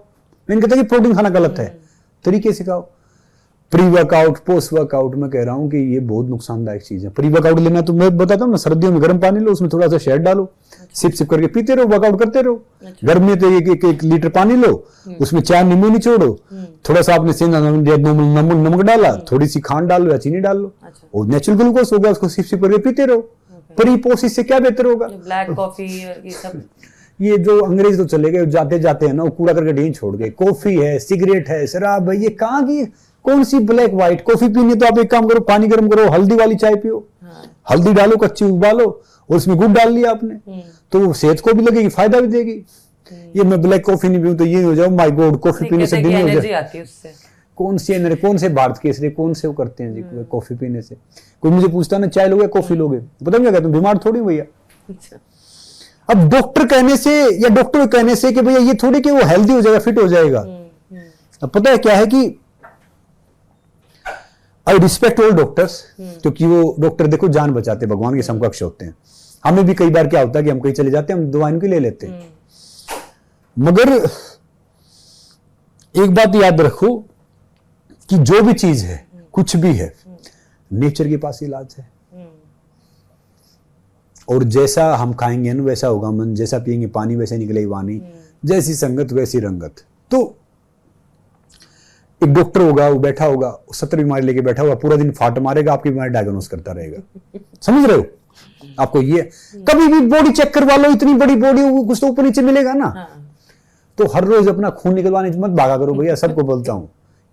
मैंने कहता कि प्रोटीन खाना गलत है, तरीके से खाओ। प्री वर्कआउट, पोस्ट वर्कआउट, मैं कह रहा हूं कि ये बहुत नुकसानदायक चीज है। प्री वर्कआउट लेना तो मैं बताता हूं ना, सर्दियों में गर्म पानी लो, उसमें थोड़ा सा शहद डालो, सिप सिप करके पीते रहो, वर्कआउट करते रहो। गर्म में तो एक लीटर पानी लो, उसमें 4 नींबू निचोड़ो, थोड़ा सा आपने सेंधा नमक डाला, थोड़ी सी खांड डालो या चीनी डाल लो, और नेचुरल ग्लूकोज होगा, उसको सिप सिप करके पीते रहो। प्री पोस्ट इससे क्या बेहतर होगा? ब्लैक कॉफी ये सब, ये जो अंग्रेज तो चले गए, जाते जाते हैं ना वो कूड़ा करके ढेर छोड़ गए। कॉफी है, सिगरेट है, शराब है, ये कहाँ की कौन सी ब्लैक व्हाइट? कॉफी पीनी तो आप एक काम करो, पानी गर्म करो, हल्दी वाली चाय पियो। हल्दी डालो, कच्ची उबालो, और उसमें गुड़ डाल लिया आपने, तो वो सेहत को भी लगेगी, फायदा भी देगी। ये मैं ब्लैक कॉफी नहीं पीऊं तो ये हो जाओ, माय गॉड, कॉफी पीने से दिन हो जाए। कौन सी एनर्जी, कौन से भारत के इसलिए कौन से वो करते हैं जी कॉफी पीने से? कोई मुझे पूछता ना चाय लोगे कॉफी लोगे, पता क्या कहते हो, बीमार थोड़ी भैया। अब डॉक्टर कहने से या डॉक्टर कहने से कि भैया ये थोड़ी कि वो हेल्दी हो जाएगा, फिट हो जाएगा। अब पता है क्या है कि आई रिस्पेक्ट ऑल डॉक्टर्स, क्योंकि वो डॉक्टर देखो जान बचाते, भगवान के समकक्ष होते हैं। हमें भी कई बार क्या होता है कि हम कहीं चले जाते हैं, हम दवा इनकी ले लेते हैं। मगर एक बात याद रखो कि जो भी चीज है, कुछ भी है, नेचर के पास इलाज है। और जैसा हम खाएंगे ना वैसा होगा मन, जैसा पिएंगे पानी वैसे निकलेगी वाणी, जैसी संगत वैसी रंगत। तो एक डॉक्टर होगा, वो बैठा होगा, 70 बीमारी लेके बैठा होगा, पूरा दिन फाट मारेगा, आपकी बीमारी डायग्नोस करता रहेगा। समझ रहे हो? आपको ये कभी भी बॉडी चेक करवा लो, इतनी बड़ी बॉडी, कुछ तो ऊपर नीचे मिलेगा ना। तो हर रोज अपना खून निकलवाने मत भागा करो भैया, सबको बोलता हूं,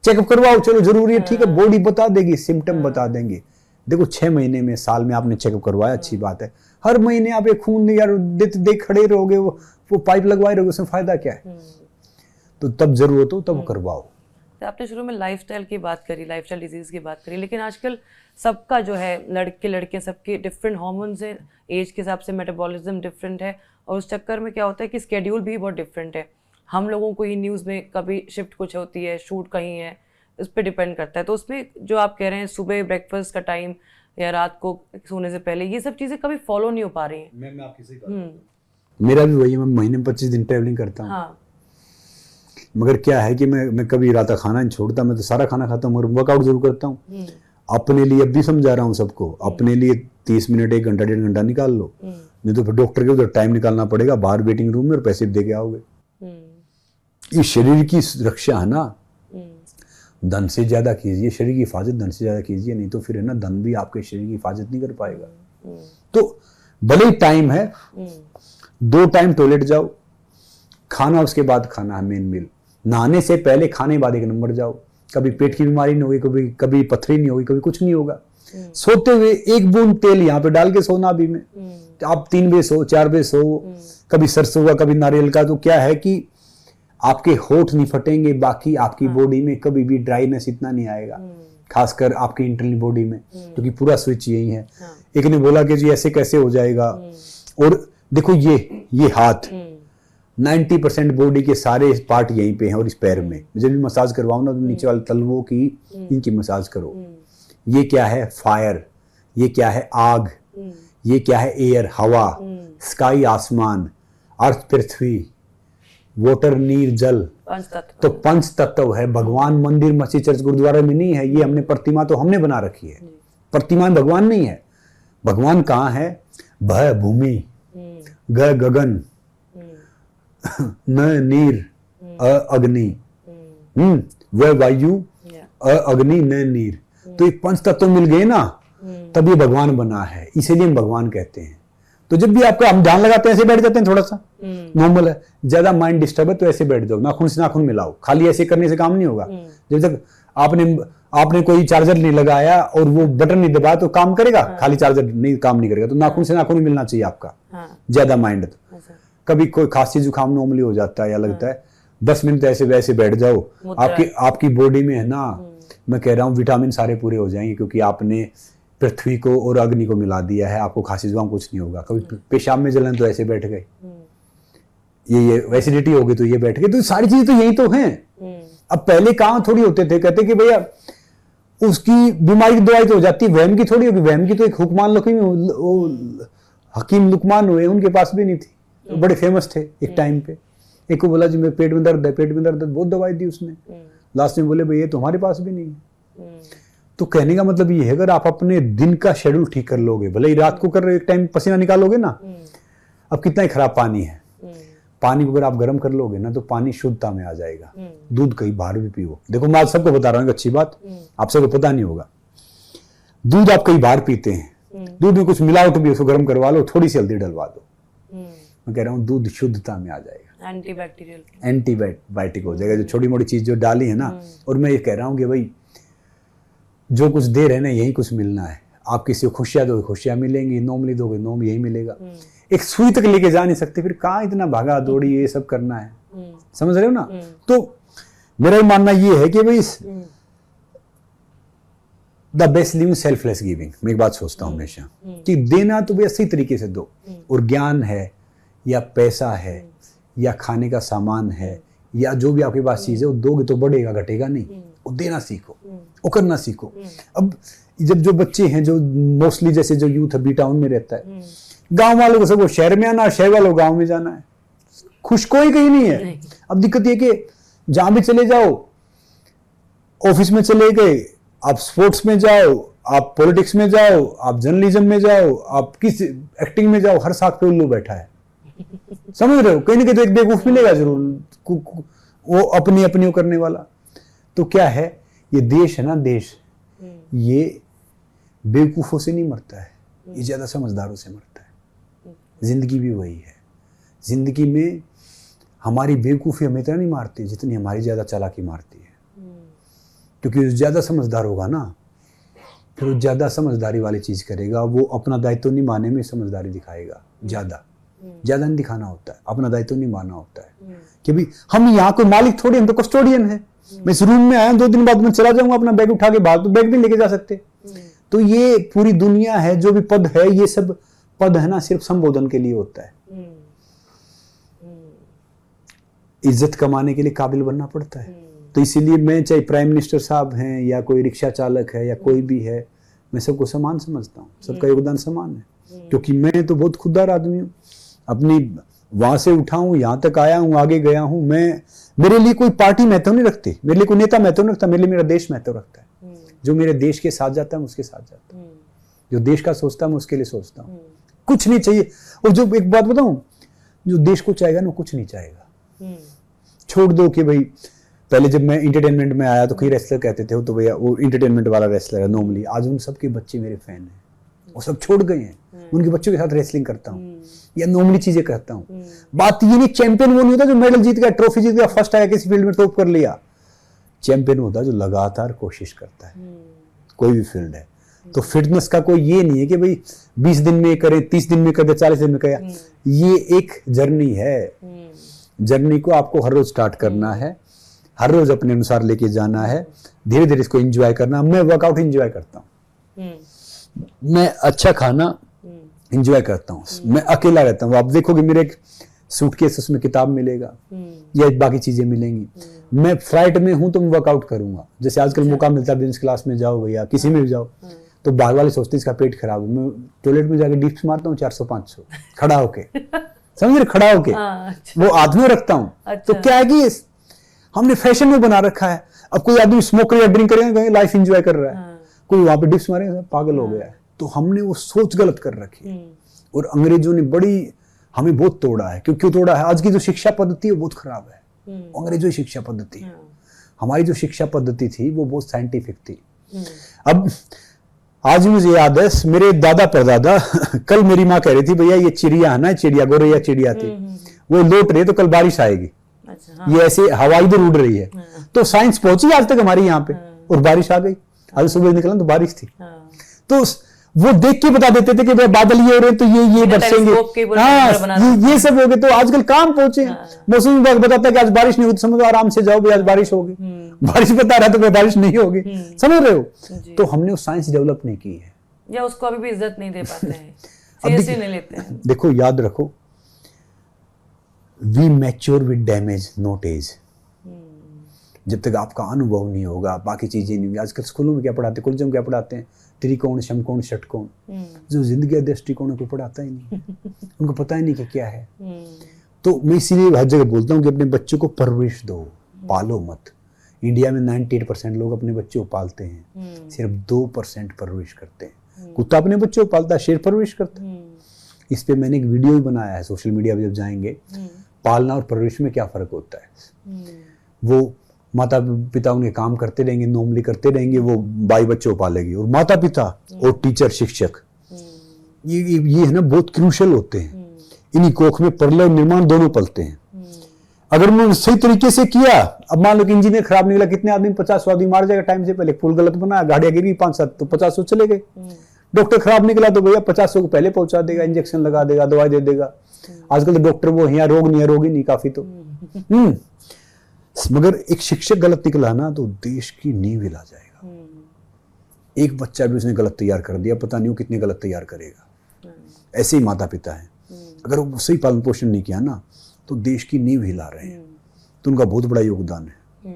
चेकअप करवाओ, चलो जरूरी है, ठीक है, बॉडी बता देगी, सिम्टम बता देंगे। देखो 6 महीने में, साल में आपने चेकअप करवाया, अच्छी बात है। हर महीने आप एक खून यार देख खड़े रहोगे, वो पाइप लगवाए रहोगे, उसमें फायदा क्या है? तो तब जरूरत हो तब करवाओ। तो आपने शुरू में लाइफस्टाइल की बात करी, लाइफस्टाइल डिजीज की बात करी, लेकिन आजकल सबका जो है, लड़के लड़के सबके डिफरेंट हार्मोन्स हैं, एज के हिसाब से मेटाबॉलिज्म डिफरेंट है, और उस चक्कर में क्या होता है कि स्केड्यूल भी बहुत डिफरेंट है। हम लोगों को ही न्यूज़ में कभी शिफ्ट कुछ होती है, शूट कहीं है, उस पर डिपेंड करता है। तो उसमें जो आप कह रहे हैं सुबह ब्रेकफास्ट का टाइम या रात को सोने से पहले, ये सब चीज़ें कभी फॉलो नहीं हो पा रही हैं। मैं आपकी सही बात, मेरा भी वही है, मैं महीने में 25 दिन ट्रैवलिंग करता हूँ। हाँ। मगर क्या है कि मैं कभी रात का खाना नहीं छोड़ता, मैं तो सारा खाना खाता हूँ, मगर वर्कआउट जरूर करता हूँ अपने लिए। अब भी समझा रहा हूँ सबको, अपने लिए 30 मिनट, 1 घंटा, 1.5 घंटा निकाल लो, नहीं तो फिर डॉक्टर के उधर टाइम निकालना पड़ेगा, बाहर वेटिंग रूम में, और पैसे दे के आओगे। ये शरीर की रक्षा है ना, धन से ज्यादा कीजिए, शरीर की हिफाजत धन से ज्यादा कीजिए, नहीं तो फिर है ना धन भी आपके शरीर की हिफाजत नहीं कर पाएगा। तो भले ही टाइम है, 2 टाइम टॉयलेट जाओ, खाना उसके बाद खाना है मेन मील, नहाने से पहले खाने बाद 1 नंबर जाओ, कभी पेट की बीमारी नहीं होगी, कभी पथरी नहीं होगी, कभी कुछ नहीं होगा। सोते हुए 1 बूंद तेल यहाँ पे डाल के सोना अभी में, आप 3 बजे सो, 4 बजे सो, कभी सरसों का, कभी नारियल का। तो क्या है कि आपके होठ नहीं फटेंगे, बाकी आपकी बॉडी में कभी भी ड्राइनेस इतना नहीं आएगा, खासकर आपकी इंटरनल बॉडी में, क्योंकि पूरा स्विच यही है। एक ने बोला कि जी ऐसे कैसे हो जाएगा, और देखो ये हाथ 90% बॉडी के सारे पार्ट यहीं पे हैं, और इस पैर में जब भी मसाज करवाओ ना, तो नीचे वाले तलवों की, इनकी मसाज करो। ये क्या है? फायर। ये क्या है? आग। ये क्या है? एयर, हवा। स्काई, आसमान। अर्थ, पृथ्वी। वाटर, नीर, जल। तो 5 तत्व है। भगवान मंदिर, मस्जिद, चर्च, गुरुद्वारा में नहीं है। ये हमने प्रतिमा तो हमने बना रखी है, प्रतिमा में भगवान नहीं है। भगवान कहाँ है? भ भूमि, ग गगन, न नीर, अ अग्नि, व वायु, अ अग्नि, न नीर। तो ये 5 तत्व मिल गए ना, तब ये भगवान बना है, इसीलिए हम भगवान कहते हैं। तो जब भी आपका हम ध्यान लगाते हैं ऐसे बैठ जाते हैं, थोड़ा सा नॉर्मल है। ज्यादा माइंड डिस्टर्ब है तो ऐसे बैठ जाओ, नाखून से नाखून मिलाओ, खाली ऐसे करने से काम नहीं होगा। जब तक आपने कोई चार्जर नहीं लगाया और वो बटन नहीं दबाया तो काम करेगा? खाली चार्जर नहीं काम नहीं करेगा। तो नाखून से नाखून मिलना चाहिए आपका, ज्यादा माइंड। तो कभी कोई खांसी जुकाम नॉर्मली हो जाता है या लगता है 10 मिनट ऐसे वैसे बैठ जाओ, आपकी बॉडी में है ना, मैं कह रहा हूँ विटामिन सारे पूरे हो जाएंगे, क्योंकि आपने पृथ्वी को और अग्नि को मिला दिया है। आपको खांसी जुकाम कुछ नहीं होगा। कभी पेशाब में जलन तो ऐसे बैठ गए, ये एसिडिटी हो गई तो ये बैठ गए। तो सारी चीजें तो यही तो हैं। अब पहले कहाँ थोड़ी होते थे, कहते कि भैया उसकी बीमारी की दवाई तो हो जाती है, वहम की थोड़ी होगी। वहम की तो एक हुक्मान हकीम लुकमान हुए, उनके पास भी नहीं थी, तो बड़े फेमस थे एक टाइम पे। एक को बोला जी मेरे पेट में दर्द है, पेट में दर्द है, बहुत दवाई दी उसने, लास्ट में बोले भाई ये तुम्हारे पास भी नहीं है। तो कहने का मतलब ये है, अगर आप अपने दिन का शेड्यूल ठीक कर लोगे, भले ही रात को कर रहे एक टाइम पसीना निकालोगे ना, अब कितना ही खराब पानी है, पानी को अगर आप गर्म कर लोगे ना तो पानी शुद्धता में आ जाएगा। दूध कहीं बाहर भी पियो, देखो मैं आज सबको बता रहा हूँ अच्छी बात, आप सबको पता नहीं होगा, दूध आप कहीं बाहर पीते हैं, दूध में कुछ मिलावट भी, उसको गर्म करवा लो, थोड़ी सी हल्दी डलवा दो, मैं कह रहा हूँ दूध शुद्धता में आ जाएगा, एंटीबायोटिक हो जाएगा। जो छोटी मोटी चीज जो डाली है ना, और मैं ये कह रहा हूँ कि भाई जो कुछ दे रहे हैं ना यही कुछ मिलना है। आप किसी को खुशियां दोगे खुशियां मिलेंगी, नॉर्मली दोगे नॉर्म यही मिलेगा। एक सुई तक लेके जा नहीं सकते, फिर कहाँ इतना भागा दौड़ी ये सब करना है, समझ रहे हो ना। तो मेरा मानना ये है कि भाई the best living selfless giving. मैं एक बात सोचता हूँ हमेशा कि देना तो भैया सही तरीके से दो, और ज्ञान है या पैसा है या खाने का सामान है या जो भी आपके पास चीज है, वो दोगे तो बढ़ेगा घटेगा नहीं, वो देना सीखो, वो करना सीखो। अब जब जो बच्चे हैं, जो मोस्टली जैसे जो यूथ बी टाउन में रहता है, गांव वालों को सबको शहर में आना, शहर वालों को गांव में जाना है, खुश कोई कहीं नहीं है। अब दिक्कत ये कि जहां भी चले जाओ, ऑफिस में चले गए, आप स्पोर्ट्स में जाओ, आप पॉलिटिक्स में जाओ, आप जर्नलिज्म में जाओ, आप किस एक्टिंग में जाओ, हर साथ पे उल्लू बैठा है, समझ रहे हो। कहीं ना कहीं तो एक बेवकूफ मिलेगा जरूर, वो अपनी अपनी करने वाला। तो क्या है, ये देश है ना, देश ये बेवकूफों से नहीं मरता है, ये ज्यादा समझदारों से मरता है। जिंदगी भी वही है, जिंदगी में हमारी बेवकूफी हमें इतना नहीं मारती जितनी हमारी ज्यादा चालाकी मारती है। क्योंकि ज्यादा समझदार होगा ना, फिर वो ज्यादा समझदारी वाली चीज करेगा, वो अपना दायित्व निभाने में समझदारी दिखाएगा। ज्यादा नहीं दिखाना होता है, अपना दायित्व नहीं मानना होता है कि भाई हम यहाँ कोई मालिक थोड़ी, हम तो कस्टोडियन है। मैं इस रूम में आया, 2 दिन बाद मैं चला जाऊंगा, अपना बैग उठा के बाहर, तो बैग भी लेके जा सकते। तो ये पूरी दुनिया है, जो भी पद है, ये सब पद है ना सिर्फ संबोधन के लिए होता है। इज्जत कमाने के लिए काबिल बनना पड़ता है। तो इसीलिए मैं, चाहे प्राइम मिनिस्टर साहब हैं या कोई रिक्शा चालक है या कोई भी है, मैं सबको समान समझता हूँ, सबका योगदान समान है। क्योंकि मैं तो बहुत खुददार आदमी हूँ, अपनी वहां से उठा हूँ, यहाँ तक आया हूँ, आगे गया हूँ। मैं, मेरे लिए कोई पार्टी महत्व नहीं रखती, मेरे लिए कोई नेता महत्व नहीं रखता, मेरे लिए मेरा देश महत्व रखता है। जो मेरे देश के साथ जाता है मैं उसके साथ जाता हूँ, जो देश का सोचता है मैं उसके लिए सोचता हूँ। कुछ नहीं चाहिए। और जो एक बात बताऊं, जो देश को चाहेगा ना कुछ नहीं चाहेगा। छोड़ दो कि भाई, पहले जब मैं इंटरटेनमेंट में आया तो कई रेसलर कहते थे तो भैया वो इंटरटेनमेंट वाला रेसलर है नॉर्मली। आज उन सबके बच्चे मेरे फैन हैं, वो सब छोड़ गए हैं, उनके बच्चों के साथ रेसलिंग करता हूँ या नॉर्मली चीजें करता हूँ। बात ये नहीं, चैंपियन वो नहीं होता जो मेडल जीत गया, ट्रॉफी जीत गया, फर्स्ट आया, किसी फील्ड में टॉप कर लिया। चैंपियन होता है जो लगातार कोशिश करता है, कोई भी फील्ड है। तो फिटनेस का कोई ये नहीं है कि भाई 20 दिन में करे, 30 दिन में करे, 40 दिन में करे। ये एक जर्नी है। जर्नी को आपको हर रोज स्टार्ट करना है, हर रोज अपने अनुसार लेके जाना है, धीरे धीरे इसको एंजॉय करना। मैं वर्कआउट एंजॉय करता हूँ, मैं अच्छा खाना एंजॉय करता हूँ, मैं अकेला रहता हूँ। आप देखोगे मेरे एक सूटकेस, उसमें किताब मिलेगा या बाकी चीजें मिलेंगी। मैं फ्लाइट में हूं तो मैं वर्कआउट करूंगा। जैसे आजकल मौका मिलता है बिजनेस क्लास में जाओ या किसी में भी जाओ, तो बाहर वाले सोचते हैं इसका पेट खराब है, मैं टॉयलेट में जाके डिप्स मारता हूँ 400-500 खड़ा होके, समझ रहे, खड़ा होके वो हाथ में रखता हूँ। तो क्या है कि हमने फैशन में बना रखा है। अब कोई आदमी स्मोक या ड्रिंक करेगा, लाइफ एंजॉय कर रहा है, कोई वहां पे डिप्स मारेगा, पागल हो गया है। तो हमने वो सोच गलत कर रखी है, और अंग्रेजों ने बड़ी हमें बहुत तोड़ा है। क्यों तोड़ा है? आज की जो शिक्षा पद्धति है वो बहुत खराब है। अंग्रेजों की शिक्षा पद्धति, हमारी जो शिक्षा पद्धति थी वो बहुत साइंटिफिक थी। अब आज मुझे याद है, मेरे दादा परदादा कल मेरी माँ कह रही थी भैया ये चिड़िया है ना, चिड़िया गोरैया चिड़िया थी, वो लौट रही है तो कल बारिश आएगी। ये ऐसे हवा इधर उड़ रही है। तो साइंस पहुंची आज तक हमारी यहाँ पे, और बारिश आ गई। आज सुबह निकला तो बारिश थी। हाँ। तो वो देख के बता देते थे कि भाई बादल ये हो रहे हैं तो ये बरसेंगे। हाँ, ये सब हो गए। तो आजकल काम पहुंचे। मौसम विभाग बताता है कि आज बारिश नहीं होगी, समझो आराम से जाओ भाई आज बारिश होगी। बारिश बता रहा है तो भाई बारिश नहीं होगी, समझ रहे हो। तो हमने वो साइंस डेवलप नहीं की है, या उसको अभी भी इज्जत नहीं दे पाते हैं, सीरियसली नहीं लेते हैं। देखो याद रखो, we mature with damage not age. जब तक आपका अनुभव नहीं होगा, बाकी चीजें नहीं होगी। आजकल स्कूलों में क्या पढ़ाते हैं, कॉलेजों में क्या पढ़ाते हैं, त्रिकोण, समकोण, षटकोण। जो जिंदगी दृष्टिकोण को पढ़ाता ही नहीं, उनको पता ही नहीं कि क्या है। तो मैं इसीलिए हर जगह बोलता हूँ कि अपने बच्चों को परवरिश दो, पालो मत। इंडिया में 98% लोग अपने बच्चों को पालते हैं, सिर्फ 2% परवरिश करते हैं। कुत्ता अपने बच्चों को पालता है, शेर परवरिश करता है। इस पे मैंने एक वीडियो भी बनाया है सोशल मीडिया पे, जब जाएंगे पालना और परवरिश में क्या फर्क होता है। वो माता पिता उनके काम करते रहेंगे, नॉर्मली करते रहेंगे, वो बाई बच्चों को पालेगी। और माता पिता और टीचर, शिक्षक, ये है ना बहुत क्रूशल होते हैं। इन्हीं कोख में परलय और निर्माण दोनों पलते हैं। अगर उन्होंने सही तरीके से किया, अब मान लो कि इंजीनियर खराब निकला, कितने आदमी 50 आदमी मार जाएगा टाइम से पहले। पुल गलत बनाया, गाड़ियां गिर गई 5-7 तो 50 चले गए। डॉक्टर खराब निकला तो भैया 50 को पहले पहुंचा देगा, इंजेक्शन लगा देगा, दवाई दे देगा। आजकल तो डॉक्टर वो यहाँ रोग नहीं है, रोगी नहीं काफी तो। मगर एक शिक्षक गलत निकला ना तो देश की नींव हिला जाएगा। एक बच्चा भी उसने गलत तैयार कर दिया, पता नहीं वो कितने गलत तैयार करेगा। ऐसे ही माता पिता है, अगर वो सही पालन पोषण नहीं किया ना तो देश की नींव हिला रहे हैं। तो उनका बहुत बड़ा योगदान है।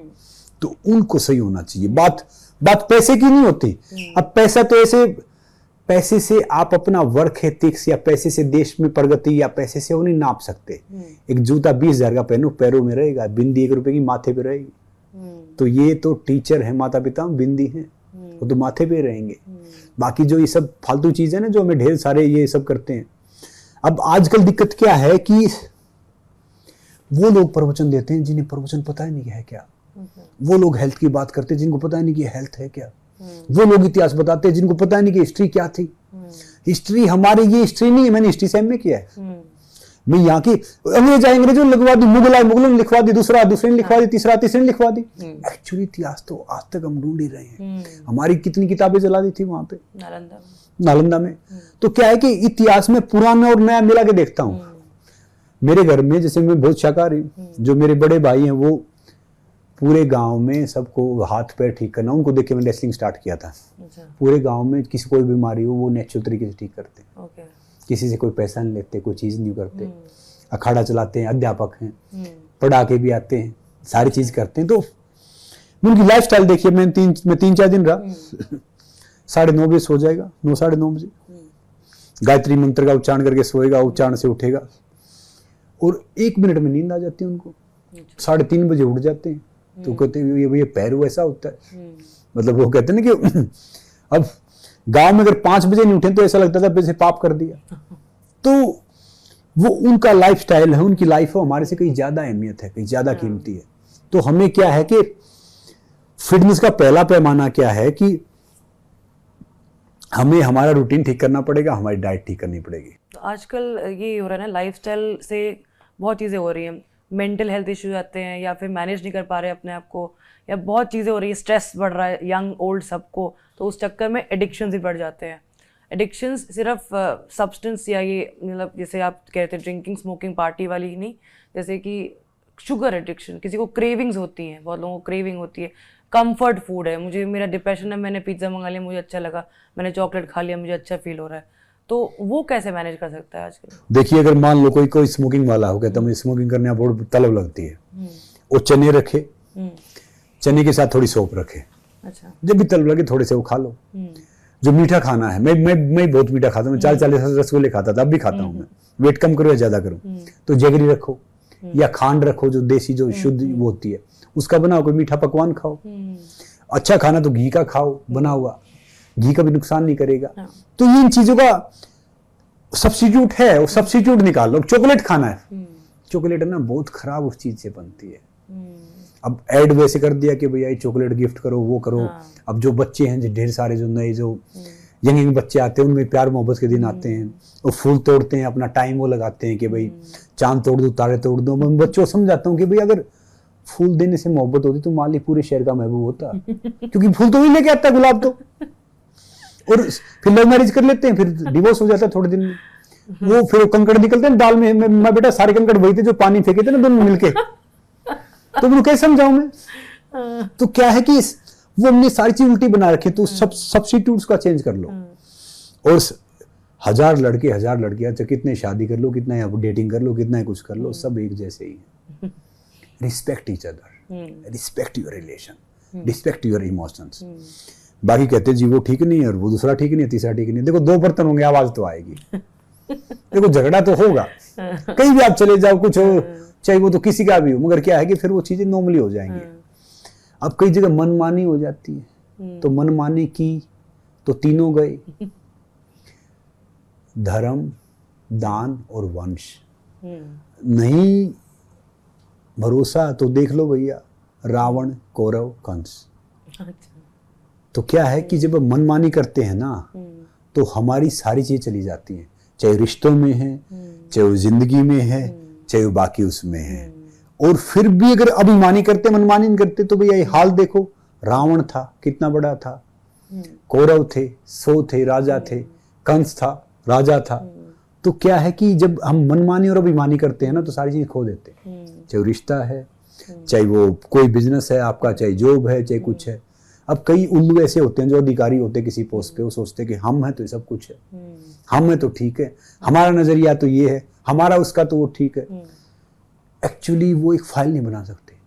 तो उनको सही होना चाहिए। बात पैसे की नहीं होती। अब पैसा तो ऐसे, पैसे से आप अपना वर्क एथिक्स या पैसे से देश में प्रगति या पैसे से वो नहीं नाप सकते। एक जूता 20,000 का पहनो, पैरों में रहेगा, बिंदी 1 रुपए की माथे पे रहेगी। तो ये तो टीचर है, माता पिता बिंदी है, वो तो माथे पे रहेंगे। बाकी जो ये सब फालतू चीजें ना जो हमें ढेर सारे ये सब करते हैं। अब आजकल दिक्कत क्या है कि वो लोग प्रवचन देते हैं जिन्हें प्रवचन पता ही नहीं है क्या। वो लोग हेल्थ की बात करते हैं जिनको पता ही नहीं कि हेल्थ है क्या। वो लोग इतिहास बताते हैं जिनको पता ही नहीं कि हिस्ट्री क्या थी। हिस्ट्री हमारी ये हिस्ट्री नहीं है, मैंने हिस्ट्री से एमए किया है। मैं यहाँ की अंग्रेजों ने लिखवा दी, मुगलों ने लिखवा दी, दूसरे ने लिखवा दी, तीसरे ने लिखवा दी। एक्चुअली इतिहास तो आज तक हम ढूंढ ही रहे हैं। हमारी कितनी किताबें जला दी थी वहां पे नालंदा में। तो क्या है कि इतिहास में पुराना और नया मिला के देखता हूँ। मेरे घर में जैसे मैं बहुत शाकाहारी, जो मेरे बड़े भाई हैं वो पूरे गांव में सबको हाथ पैर ठीक करना, उनको देख के मैंने रेसलिंग स्टार्ट किया था। पूरे गांव में किसी कोई बीमारी हो वो नेचुरल तरीके से ठीक करते। किसी से कोई पैसा नहीं लेते, कोई चीज नहीं करते। अखाड़ा चलाते हैं, अध्यापक हैं, पढ़ा के भी आते हैं, सारी चीज करते हैं। तो उनकी लाइफ स्टाइल देखिए, मैं 3-4 दिन रहा। 9:30 बजे सो जाएगा, 9-9:30 बजे गायत्री मंत्र का उच्चारण करके सोएगा, उच्चारण से उठेगा और 1 मिनट में नींद आ जाती है उनको। 3:30 बजे उठ जाते हैं। तो कहते हैं ये पैर वैसा होता है। मतलब वो कहते हैं ना कि अब गांव में अगर 5 बजे नहीं उठे तो ऐसा लगता था वैसे पाप कर दिया। तो वो उनका लाइफ स्टाइल है, उनकी लाइफ है, हमारे से कहीं ज्यादा अहमियत है, कहीं ज्यादा कीमती है। तो हमें क्या है कि फिटनेस का पहला पैमाना क्या है कि हमें हमारा रूटीन ठीक करना पड़ेगा, हमारी डाइट ठीक करनी पड़ेगी। तो आजकल ये हो रहा है ना, लाइफस्टाइल से बहुत चीज़ें हो रही हैं। मेंटल हेल्थ इश्यूज आते हैं, या फिर मैनेज नहीं कर पा रहे अपने आप को, या बहुत चीज़ें हो रही है, स्ट्रेस बढ़ रहा है यंग ओल्ड सबको। तो उस चक्कर में एडिक्शंस भी बढ़ जाते हैं। एडिक्शंस सिर्फ सब्सटेंस या ये मतलब जैसे आप कहते हैं ड्रिंकिंग स्मोकिंग पार्टी वाली ही नहीं, जैसे कि शुगर एडिक्शन, किसी को क्रेविंग्स होती हैं, बहुत लोगों को क्रेविंग होती है। कंफर्ट फूड है, मुझे मेरा डिप्रेशन है, मैंने पिज्ज़ा मंगा लिया, मुझे अच्छा लगा, मैंने चॉकलेट खा लिया, मुझे अच्छा फील हो रहा है। तो वो कैसे मैनेज कर सकता है आजकल? देखिए, अगर मान लो कोई स्मोकिंग वाला हो गया तो मुझे स्मोकिंग करने बहुत तलब लगती है। वो चने रखे, चने के साथ थोड़ी सौंफ रखे। अच्छा, जब भी तलब लगे थोड़े से वो खा लो। जो मीठा खाना है, मैं बहुत मीठा खाता हूँ। मैं 40 रसगुल्ले खाता था, अब भी खाता हूँ। मैं वेट कम करो या ज्यादा करो तो जगरी रखो या खांड रखो, जो देसी जो शुद्ध वो होती है उसका बनाओ। कोई मीठा पकवान खाओ। अच्छा खाना तो घी का खाओ, बना हुआ। घी का भी नुकसान नहीं करेगा। तो इन चीजों का सब्स्टिट्यूट है, वो सब्स्टिट्यूट निकाल लो। चॉकलेट खाना है, चॉकलेट है ना बहुत खराब उस चीज से बनती है। अब ऐड वैसे कर दिया कि भैया ये चॉकलेट गिफ्ट करो, वो करो। अब जो बच्चे हैं, जो ढेर सारे जो नए जो यंग बच्चे आते हैं, उनमें प्यार मोहब्बत के दिन आते हैं, वो फूल तोड़ते हैं, अपना टाइम वो लगाते हैं कि भाई चांद तोड़ दो, तारे तोड़ दो। मैं बच्चों को समझाता हूँ कि भाई अगर फूल देने से मोहब्बत होती तो माली पूरे शहर का महबूब होता, क्योंकि फूल तो ही लेके आता है, गुलाब तो। और फिर लव मैरिज कर लेते हैं, फिर डिवोर्स हो जाता है थोड़े दिन में। वो फिर कंकड़ निकलते हैं दाल में, मैं बेटा सारे कंकड़ वही थे जो पानी फेंके थे ना दोनों मिलके, तो मैं कैसे समझाऊं मैं। तो क्या है कि वो हमने सारी चीज उल्टी बना रखी, तो सब सब्स्टिट्यूट्स का चेंज कर लो। और 1000 लड़के 1000 लड़कियां, चाहे कितने शादी कर लो, कितना डेटिंग कर लो, कितना कुछ कर लो, सब एक जैसे ही है। Respect each other, respect your relation, respect your emotions. बाकी कहते जी वो ठीक नहीं है और वो दूसरा ठीक नहीं है, तीसरा ठीक नहीं है। देखो 2 बर्तन होंगे, आवाज तो आएगी। देखो झगड़ा तो होगा, कहीं भी आप चले जाओ, कुछ हो, चाहे वो तो किसी का भी हो, मगर क्या है कि फिर वो चीजें नॉर्मली हो जाएंगी। अब कई जगह मनमानी हो जाती है, तो मनमानी की तो तीनों गए, धर्म, दान और वंश। नहीं भरोसा तो देख लो भैया, रावण, कौरव, कंस। तो क्या है कि जब मनमानी करते हैं ना, तो हमारी सारी चीजें चली जाती हैं, चाहे रिश्तों में है, चाहे वो जिंदगी में है, चाहे वो बाकी उसमें है। और फिर भी अगर अभिमानी करते, मनमानी नहीं करते, तो भैया ये हाल देखो, रावण था कितना बड़ा था, कौरव थे 100 थे, राजा थे, कंस था राजा था। तो क्या है कि जब हम मनमानी और अभिमानी करते हैं ना, तो सारी चीज खो देते हैं, चाहे वो रिश्ता है, चाहे वो कोई बिजनेस है आपका, चाहे जॉब है, चाहे कुछ है। अब कई उल्लू ऐसे होते हैं जो अधिकारी होते हैं किसी पोस्ट पे, वो सोचते हैं कि हम हैं तो ये सब कुछ है, हम हैं तो ठीक है, हमारा नजरिया तो ये है, हमारा उसका तो वो ठीक है। एक्चुअली वो एक फाइल नहीं बना सकते।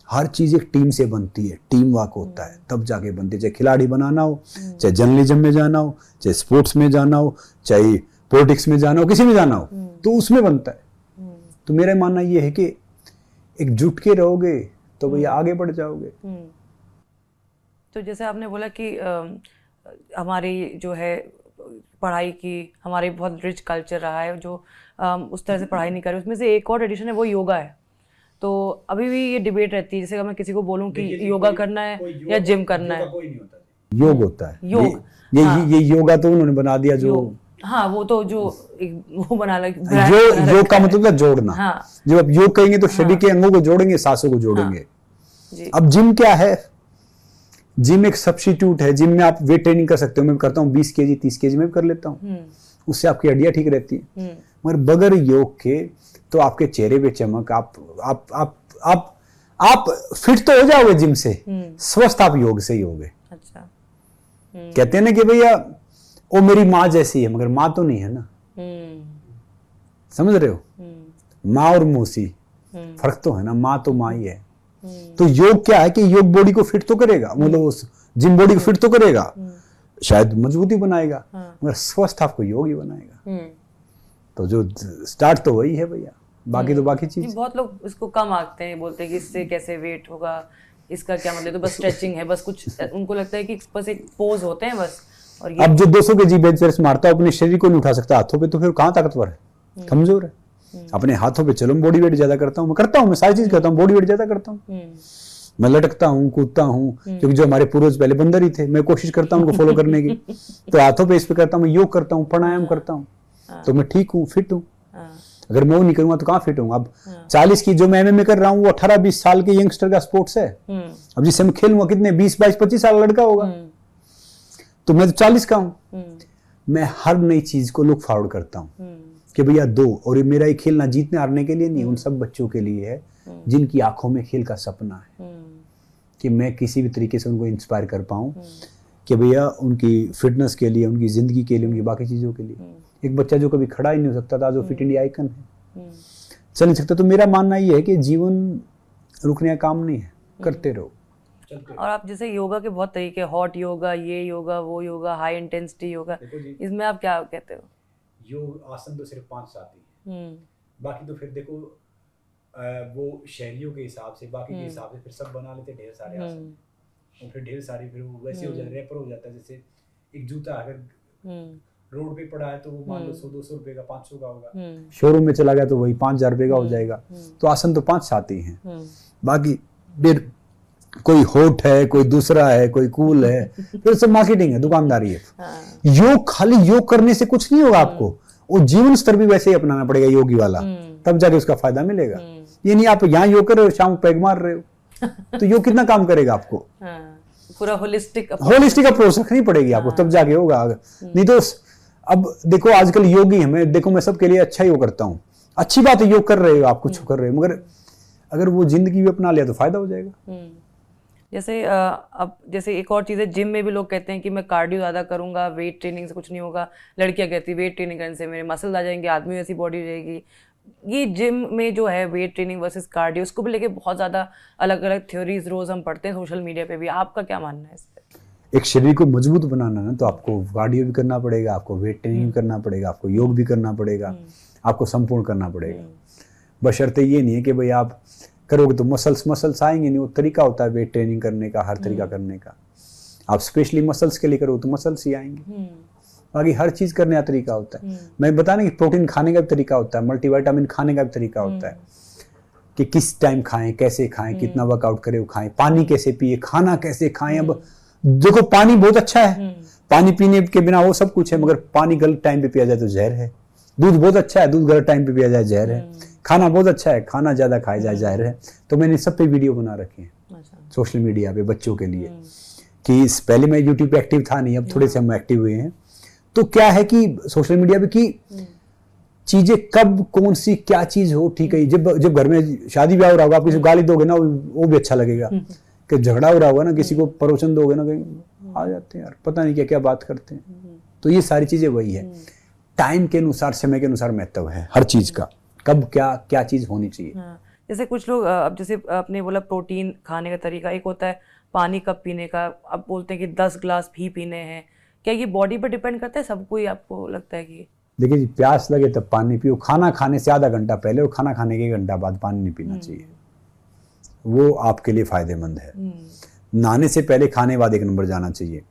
हर चीज एक टीम से बनती है, टीम वर्क होता है, तब जाके बनती है। चाहे खिलाड़ी बनाना हो, चाहे जर्नलिज्म में जाना हो, चाहे स्पोर्ट्स में जाना हो, चाहे पॉलिटिक्स में जाना हो, किसी में जाना हो, तो उसमें बनता है। तो मेरा मानना ये है कि एकजुट के रहोगे तो भैया आगे बढ़ जाओगे। तो जैसे आपने बोला कि हमारी जो है पढ़ाई की, हमारे बहुत रिच कल्चर रहा है जो उस तरह से पढ़ाई नहीं कर रहे, उसमें से एक और ट्रेडिशन है वो योगा है। तो अभी भी ये डिबेट रहती है, जैसे अगर मैं किसी को बोलूं कि योगा करना है या जिम करना है। योग होता है, योग, ये योगा तो उन्होंने बना दिया जो, हाँ वो तो जो वो बना लगा, योग का मतलब है जोड़ना। हाँ। जब आप योग कहेंगे तो शरीर के अंगों को जोड़ेंगे, सांसों को जोड़ेंगे। अब जिम क्या है, जिम एक सब्स्टिट्यूट है। जिम में आप वेट ट्रेनिंग कर सकते हो, मैं करता हूँ 20 kg 30 kg में कर लेता हूँ, उससे आपकी हड्डियां ठीक रहती है। मगर बगैर योग के तो आपके चेहरे पे चमक, आप फिट तो हो जाओगे जिम से, स्वस्थ आप योग से ही होगे। अच्छा। कहते हैं ना कि भैया वो मेरी माँ जैसी है, मगर माँ तो नहीं है ना, समझ रहे हो, माँ और मौसी फर्क तो है ना, माँ तो माँ ही है। तो योग क्या है कि योग बॉडी को फिट तो करेगा, मतलब जिम बॉडी को फिट तो करेगा, शायद मजबूती बनाएगा, मगर स्वस्थ आपको योग ही बनाएगा। तो जो स्टार्ट तो वही है भैया, बाकी तो बाकी चीज। बहुत लोग इसको कम आंकते हैं, बोलते हैं कि इससे कैसे वेट होगा, इसका क्या मतलब, तो बस स्ट्रेचिंग है, बस कुछ उनको लगता है कि बस एक पोज होते हैं बस। और ये अब जो 200 kg बेंच प्रेस मारता है अपने शरीर को नहीं उठा सकता हाथों पे, तो फिर कहाँ ताकतवर है, कमजोर है। अपने हाथों पे चलो, बॉडी वेट ज्यादा करता हूँ, मैं सारी चीज करता हूँ, बॉडी वेट ज्यादा करता हूँ, मैं लटकता हूँ, कूदता हूँ, क्योंकि जो हमारे पूर्वज पहले बंदर ही थे, मैं कोशिश करता हूँ उनको फॉलो करने की। तो हाथों पे इस पे करता हूँ, मैं योग करता हूँ, प्राणायाम करता हूँ, तो मैं ठीक हूँ, फिट हूँ। अगर मैं वो नहीं करूंगा तो कहाँ फिट हूँ। अब 40 की जो मैं MMA में कर रहा हूँ, वो 18-20 साल के यंगस्टर का स्पोर्ट्स है। अब जिससे मैं खेलूंगा कितने 20-22-25 साल लड़का होगा, तो मैं तो 40 का हूँ। मैं हर नई चीज को लुक फॉरवर्ड करता हूँ कि भैया दो, और ये मेरा ये खेलना जीतने हारने के लिए नहीं, उन सब बच्चों के लिए है जिनकी आंखों में खेल का सपना है, कि मैं किसी भी तरीके से उनको इंस्पायर कर पाऊँ कि भैया उनकी फिटनेस के लिए, उनकी जिंदगी के लिए, उनकी बाकी चीजों के लिए। एक बच्चा जो कभी खड़ा ही नहीं हो सकता था, जो फिट इंडिया आइकन है, चल नहीं सकता। तो मेरा मानना ये है कि जीवन रुकने का काम नहीं है, करते रहो। और आप जैसे योगा के बहुत तरीके, हॉट योगा, ये योगा, वो योगा, हाई इंटेंसिटी योगा, इसमें आप क्या कहते हो? योग आसन तो सिर्फ 5 आती है, बाकी तो फिर देखो वो शैलियों के हिसाब से, बाकी के हिसाब से फिर सब बना लेते ढेर सारे आसन, और फिर ढेर सारे फिर वो वैसे हो जाए, रैपर हो जाता है। जैसे एक जूता अगर रोड पे पड़ा है तो वो मान लो 100-200 रुपए का, 500 का होगा, शोरूम में चला गया तो वही 5,000 रुपए का हो जाएगा। तो आसन तो 5 आते हैं, बाकी फिर कोई होट है, कोई दूसरा है, कोई कूल है, फिर सब मार्केटिंग है, दुकानदारी है। योग खाली योग करने से कुछ नहीं होगा आपको, वो जीवन स्तर भी वैसे ही अपनाना पड़ेगा योगी वाला। तब जाके उसका फायदा मिलेगा। ये नहीं आप यहाँ योग कर रहे हो, शाम को पैग मार रहे हो, तो योग कितना काम करेगा आपको। पूरा होलिस्टिक अप्रोच रखनी पड़ेगी आपको, तब जाके होगा। नहीं तो अब देखो आजकल योग ही हमें, देखो मैं सबके लिए अच्छा योग करता हूँ, अच्छी बात है योग कर रहे हो आप, कुछ कर रहे हो, मगर अगर वो जिंदगी भी अपना लिया तो फायदा हो जाएगा। जैसे अब जैसे एक और चीज़ है, जिम में भी लोग कहते हैं कि मैं कार्डियो ज़्यादा करूंगा, वेट ट्रेनिंग से कुछ नहीं होगा। लड़कियां कहती है वेट ट्रेनिंग करने से मेरे मसल्स आ जाएंगे, आदमी ऐसी बॉडी हो जाएगी। ये जिम में जो है वेट ट्रेनिंग वर्सेस कार्डियो, उसको भी लेके बहुत ज़्यादा अलग अलग थ्योरीज रोज हम पढ़ते हैं सोशल मीडिया पे भी। आपका क्या मानना है इस पर? एक शरीर को मजबूत बनाना ना, तो आपको कार्डियो भी करना पड़ेगा, आपको वेट ट्रेनिंग भी करना पड़ेगा, आपको योग भी करना पड़ेगा, आपको संपूर्ण करना पड़ेगा। बशर्ते ये नहीं है कि भाई आप करोगे तो मसल्स आएंगे नहीं। वो तरीका होता है वेट ट्रेनिंग करने का, हर तरीका करने का। आप स्पेशली मसल्स के लिए करो तो मसल्स ही आएंगे। बाकी हर चीज करने का तरीका होता है। मैं बताने कि प्रोटीन खाने का भी तरीका होता है, मल्टीविटामिन खाने का भी तरीका होता है, कि किस टाइम खाएं, कैसे खाएं, कितना वर्कआउट करें, खाएं, पानी कैसे पिए, खाना कैसे खाएं। अब देखो पानी बहुत अच्छा है, पानी पीने के बिना वो सब कुछ है, मगर पानी गलत टाइम पे पिया जाए तो जहर है। दूध बहुत अच्छा है, दूध गलत टाइम पे पिया जाए जहर है। खाना बहुत अच्छा है, खाना ज्यादा खाया जाए जहर है। तो मैंने सब पे वीडियो बना रखे हैं सोशल मीडिया पे बच्चों के लिए, कि पहले मैं यूट्यूब पे एक्टिव था नहीं, अब थोड़े से हम एक्टिव हुए हैं। तो क्या है कि सोशल मीडिया पे की चीजें कब कौन सी क्या चीज हो, ठीक है। जब घर में शादी ब्याह हो रहा होगा, आप किसी को गाली दोगे ना, वो भी अच्छा लगेगा। कि झगड़ा हो रहा होगा ना, किसी को प्रवचन दोगे ना, कहीं आ जाते हैं यार, पता नहीं क्या क्या बात करते हैं। तो ये सारी चीजें वही है, टाइम के अनुसार, समय के अनुसार महत्व है हर चीज का, कब क्या क्या चीज होनी चाहिए। जैसे कुछ लोग अब जैसे आपने बोला प्रोटीन खाने का तरीका, एक होता है पानी कब पीने का, अब बोलते हैं कि 10 ग्लास भी पीने हैं। क्या ये बॉडी पर डिपेंड करता है सबको ही, आपको लगता है कि? देखिए जी, प्यास लगे तब पानी पियो। खाना खाने से आधा घंटा पहले और खाना खाने के 1 घंटा बाद पानी नहीं पीना चाहिए, वो आपके लिए फायदेमंद है। नहाने से पहले खाने बाद 1 नंबर जाना चाहिए।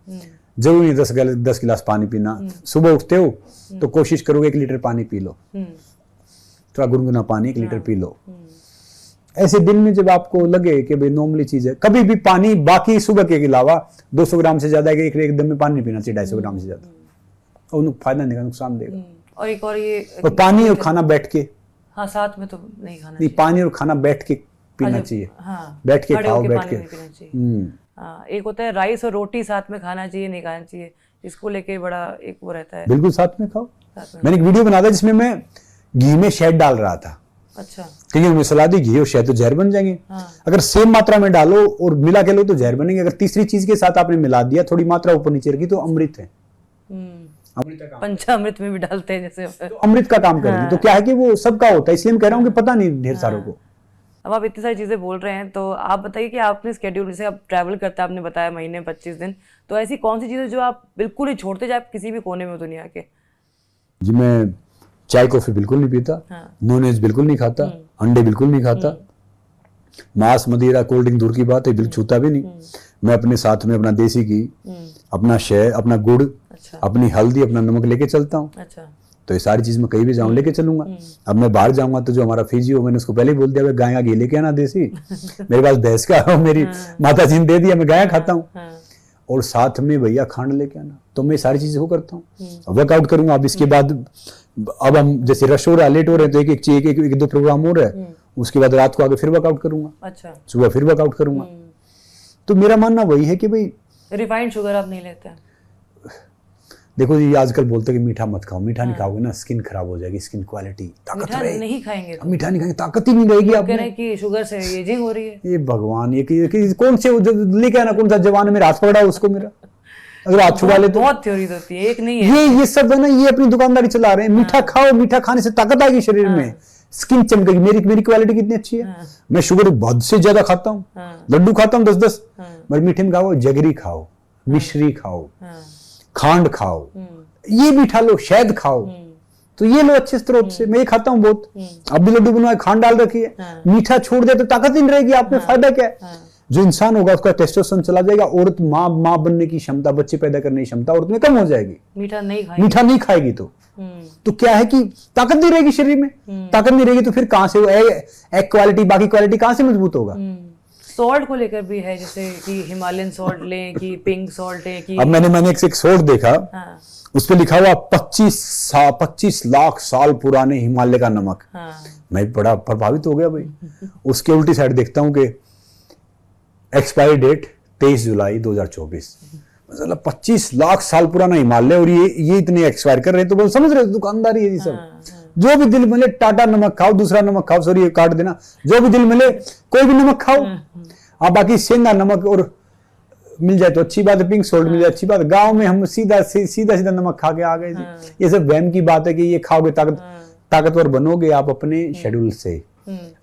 जरूरी नहीं 10 गिलास पानी पीना। सुबह उठते हो तो कोशिश करोगे 1 लीटर पानी पी लो, थोड़ा गुनगुना पानी 1 लीटर पी लो। ऐसे दिन में जब आपको लगे कि भाई नॉर्मली चीज है, कभी भी पानी बाकी सुबह के अलावा 200 ग्राम से ज्यादा एक दम में पानी नहीं पीना चाहिए, 250 ग्राम से ज्यादा, और फायदा देगा, नुकसान देगा। और एक और ये और पानी और खाना बैठ के, हाँ साथ में तो नहीं खाना नहीं, पानी और खाना बैठ के पीना चाहिए। हाँ, बैठ के खाओ, बैठ के। हाँ, एक होता है राइस और रोटी साथ में खाना चाहिए, नहीं खाना चाहिए, इसको लेके बड़ा एक वो रहता है। बिल्कुल साथ में खाओ। मैंने एक वीडियो बना था जिसमें मैं घी में शहद डाल रहा था। अच्छा। क्योंकि उन्हें सलाह दी घी और शहद तो जहर बन जाएंगे। अगर सेम मात्रा में डालो और मिला के लो तो जहर बनेंगे। अगर तीसरी चीज के साथ आपने मिला दिया, थोड़ी मात्रा ऊपर नीचे रखी, तो अमृत है। पंचामृत में भी डालते हैं जैसे, तो अमृत का काम करेंगे। तो क्या है कि वो सबका होता है, इसलिए मैं कह रहा हूँ कि पता नहीं ढेर सारों को। अब आप इतनी सारी चीजें बोल रहे हैं, तो आप बताइए कि आपने स्केड्यूल, जैसे आप ट्रैवल करते हैं, आपने बताया महीने 25 दिन, तो ऐसी कौन सी चीजें जो आप बिल्कुल ही छोड़ते जाए किसी भी कोने में दुनिया के? जी, मैं चाय कॉफी बिल्कुल नहीं पीता, नॉन वेज बिल्कुल नहीं खाता, अंडे बिल्कुल नहीं खाता, मांस मदिरा कोल्ड ड्रिंक दूर की बात है, बिल्कुल छूता भी नहीं। मैं अपने साथ में अपना देसी घी, अपना शहद, अपना गुड़, अपनी हल्दी, अपना नमक लेके चलता हूँ। तो ये सारी चीज मैं कहीं भी जाऊँ लेके चलूंगा। अब मैं बाहर जाऊंगा तो जो हमारा फिजियो, मैंने उसको पहले ही बोल दिया, गाय का घी लेके आना देसी। मेरे पास भैंस का, मेरी माता जी ने दे दिया, मैं गाय खाता हूँ। और साथ में भैया खांड लेके आना। तो मैं सारी चीजें वो करता हूँ, वर्कआउट करूंगा। अब इसके बाद अब हम जैसे रश हो रहा है, लेट हो रहे हैं, तो एक 2 प्रोग्राम हो रहा है, उसके बाद रात को आगे फिर वर्कआउट करूंगा। अच्छा। सुबह फिर वर्कआउट करूंगा। तो मेरा मानना वही है कि भाई रिफाइंड शुगर आप नहीं लेते? देखो जी, आजकल बोलते हैं कि मीठा मत खाओ, मीठा नहीं खाओगे ना स्किन खराब हो जाएगी, स्किन क्वालिटी, ताकत रहेगी। नहीं खाएंगे तो? मीठा नहीं खाएंगे, ताकत ही नहीं रहेगी। आप कह रहे हैं कि शुगर से एजिंग हो रही है। ये भगवान, ये कौन से लेके आना, कौन सा जवान में हाथ पकड़ा उसको मेरा, अगर हाथ छुड़ा ले तो। बहुत थ्योरीज होती है, एक नहीं है। ये सब है ना, ये अपनी दुकानदारी चला रहे हैं। मीठा खाओ, मीठा खाने से ताकत आएगी शरीर में, स्किन चमकेगी। मेरी क्वालिटी कितनी अच्छी है। मैं शुगर बहुत से ज्यादा खाता हूँ, लड्डू खाता हूँ 10-10, मगर मीठे में खाओ, जगरी खाओ, मिश्री खाओ, खांड खाओ, ये मीठा लो, शहद खाओ, तो ये लो अच्छे स्रोत से। मैं ये खाता हूँ बहुत। अब भी लड्डू बनवाए, खांड डाल रखी है। मीठा छोड़ दे तो ताकत ही नहीं रहेगी आप में, फायदा क्या है? जो इंसान होगा उसका टेस्टोस्टेरोन चला जाएगा, औरत माँ बनने की क्षमता, बच्चे पैदा करने की क्षमता औरत में कम हो जाएगी। मीठा नहीं खाएगी तो क्या है कि ताकत नहीं रहेगी शरीर में। ताकत नहीं रहेगी तो फिर कहां से एक क्वालिटी, बाकी क्वालिटी कहां से मजबूत होगा? सॉल्ट को लेकर भी है, जैसे कि हिमालयन सॉल्ट लें कि पिंक सॉल्ट है कि। अब मैंने एक सॉल्ट देखा, उस पर लिखा हुआ 25 लाख साल पुराने हिमालय का नमक। मैं बड़ा प्रभावित हो गया भाई। उसके उल्टी साइड देखता हूँ कि एक्सपायरी डेट 23 जुलाई 2024। मतलब 25 लाख साल पुराना हिमालय और ये इतने एक्सपायर कर रहे हैं। तो वो समझ रहे दुकानदारी है ये सब। जो भी दिल मिले टाटा नमक खाओ, दूसरा नमक खाओ, सॉरी ये काट देना, जो भी दिल मिले कोई भी नमक खाओ। आप बाकी सेंधा नमक और मिल जाए तो अच्छी बात है, पिंक सोल्ट मिल जाए अच्छी बात। गांव में हम सीधा नमक खा के आ गए जी। ये सब वहम की बात है कि ये खाओगे ताकतवर बनोगे। आप अपने शेड्यूल से,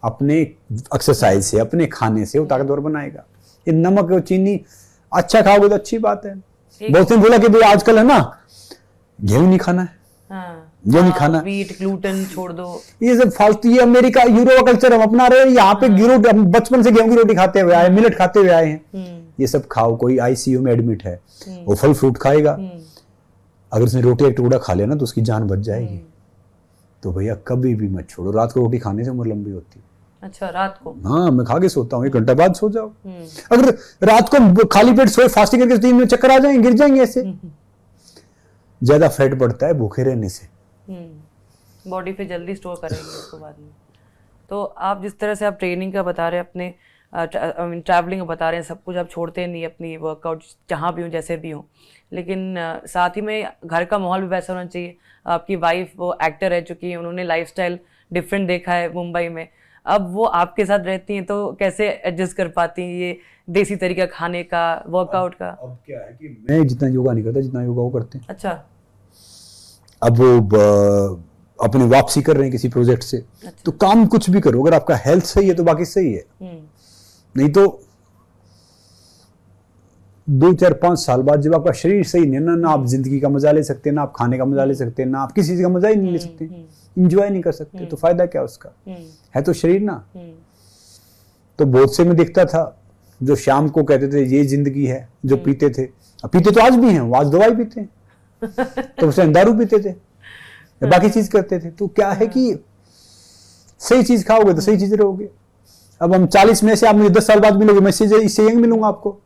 अपने एक्सरसाइज से, अपने खाने से वो ताकतवर बनाएगा। ये नमक और चीनी अच्छा खाओगे तो अच्छी बात है। बहुत से बोला कि भाई आजकल है ना गेहूं नहीं खाना है, ये नहीं खाना, व्हीट ग्लूटेन छोड़ दो, ये सब फालतू। ये अमेरिका यूरो का कल्चर हम अपना रहे हैं। यहाँ पे हम बचपन से गेहूं की रोटी खाते हुए आए, मिलेट खाते हुए आए हैं। ये सब खाओ। कोई आईसीयू में एडमिट है, वो फल फ्रूट खाएगा, अगर उसने रोटी एक टुकड़ा खा लिया ना तो उसकी जान बच जाएगी। तो भैया कभी भी मत छोड़ो। रात को रोटी खाने से उम्र लंबी होती है। अच्छा, रात को? हाँ, मैं खा के सोता हूँ, 1 घंटा बाद सो जाओ। अगर रात को खाली पेट सोए फास्टिंग करके 3 में चक्कर आ जाएंगे, गिर जाएंगे ऐसे। ज्यादा फैट बढ़ता है भूखे रहने से, बॉडी पे जल्दी स्टोर करेंगे उसको बाद में। तो आप जिस तरह से आप ट्रेनिंग का बता रहे हैं, अपने ट्रैवलिंग का बता रहे हैं, सब कुछ आप छोड़ते नहीं, अपनी वर्कआउट जहाँ भी हो जैसे भी हो, लेकिन साथ ही में घर का माहौल भी वैसा होना चाहिए। आपकी वाइफ वो एक्टर है, चूँकि उन्होंने लाइफस्टाइल डिफरेंट देखा है मुंबई में, अब वो आपके साथ रहती हैं तो कैसे एडजस्ट कर पाती हैं ये देसी तरीका खाने का, वर्कआउट का? अब क्या है कि मैं जितना योगा नहीं करता जितना योगा वो करते हैं। अच्छा। अब वो अपनी वापसी कर रहे हैं किसी प्रोजेक्ट से। अच्छा। तो काम कुछ भी करो, अगर आपका हेल्थ सही है तो बाकी सही है, नहीं तो 2, 4, 5 साल बाद जब आपका शरीर सही नहीं है ना आप जिंदगी का मजा ले सकते, ना आप खाने का मजा ले सकते, ना आप किसी चीज का मजा ही नहीं ले सकते, इंजॉय नहीं कर सकते, तो फायदा क्या उसका है? तो शरीर ना। तो बहुत से मैं देखता था जो शाम को कहते थे ये जिंदगी है, जो पीते थे, अब पीते तो आज भी हैं, आज दवाई पीते हैं, तो उस टाइम दारू पीते थे, बाकी चीज करते थे। तो क्या है कि सही चीज खाओगे तो सही चीज रहोगे। अब हम 40 में से आप मुझे 10 साल बाद मिलोगे, मैं इससे यंग मिलूंगा आपको,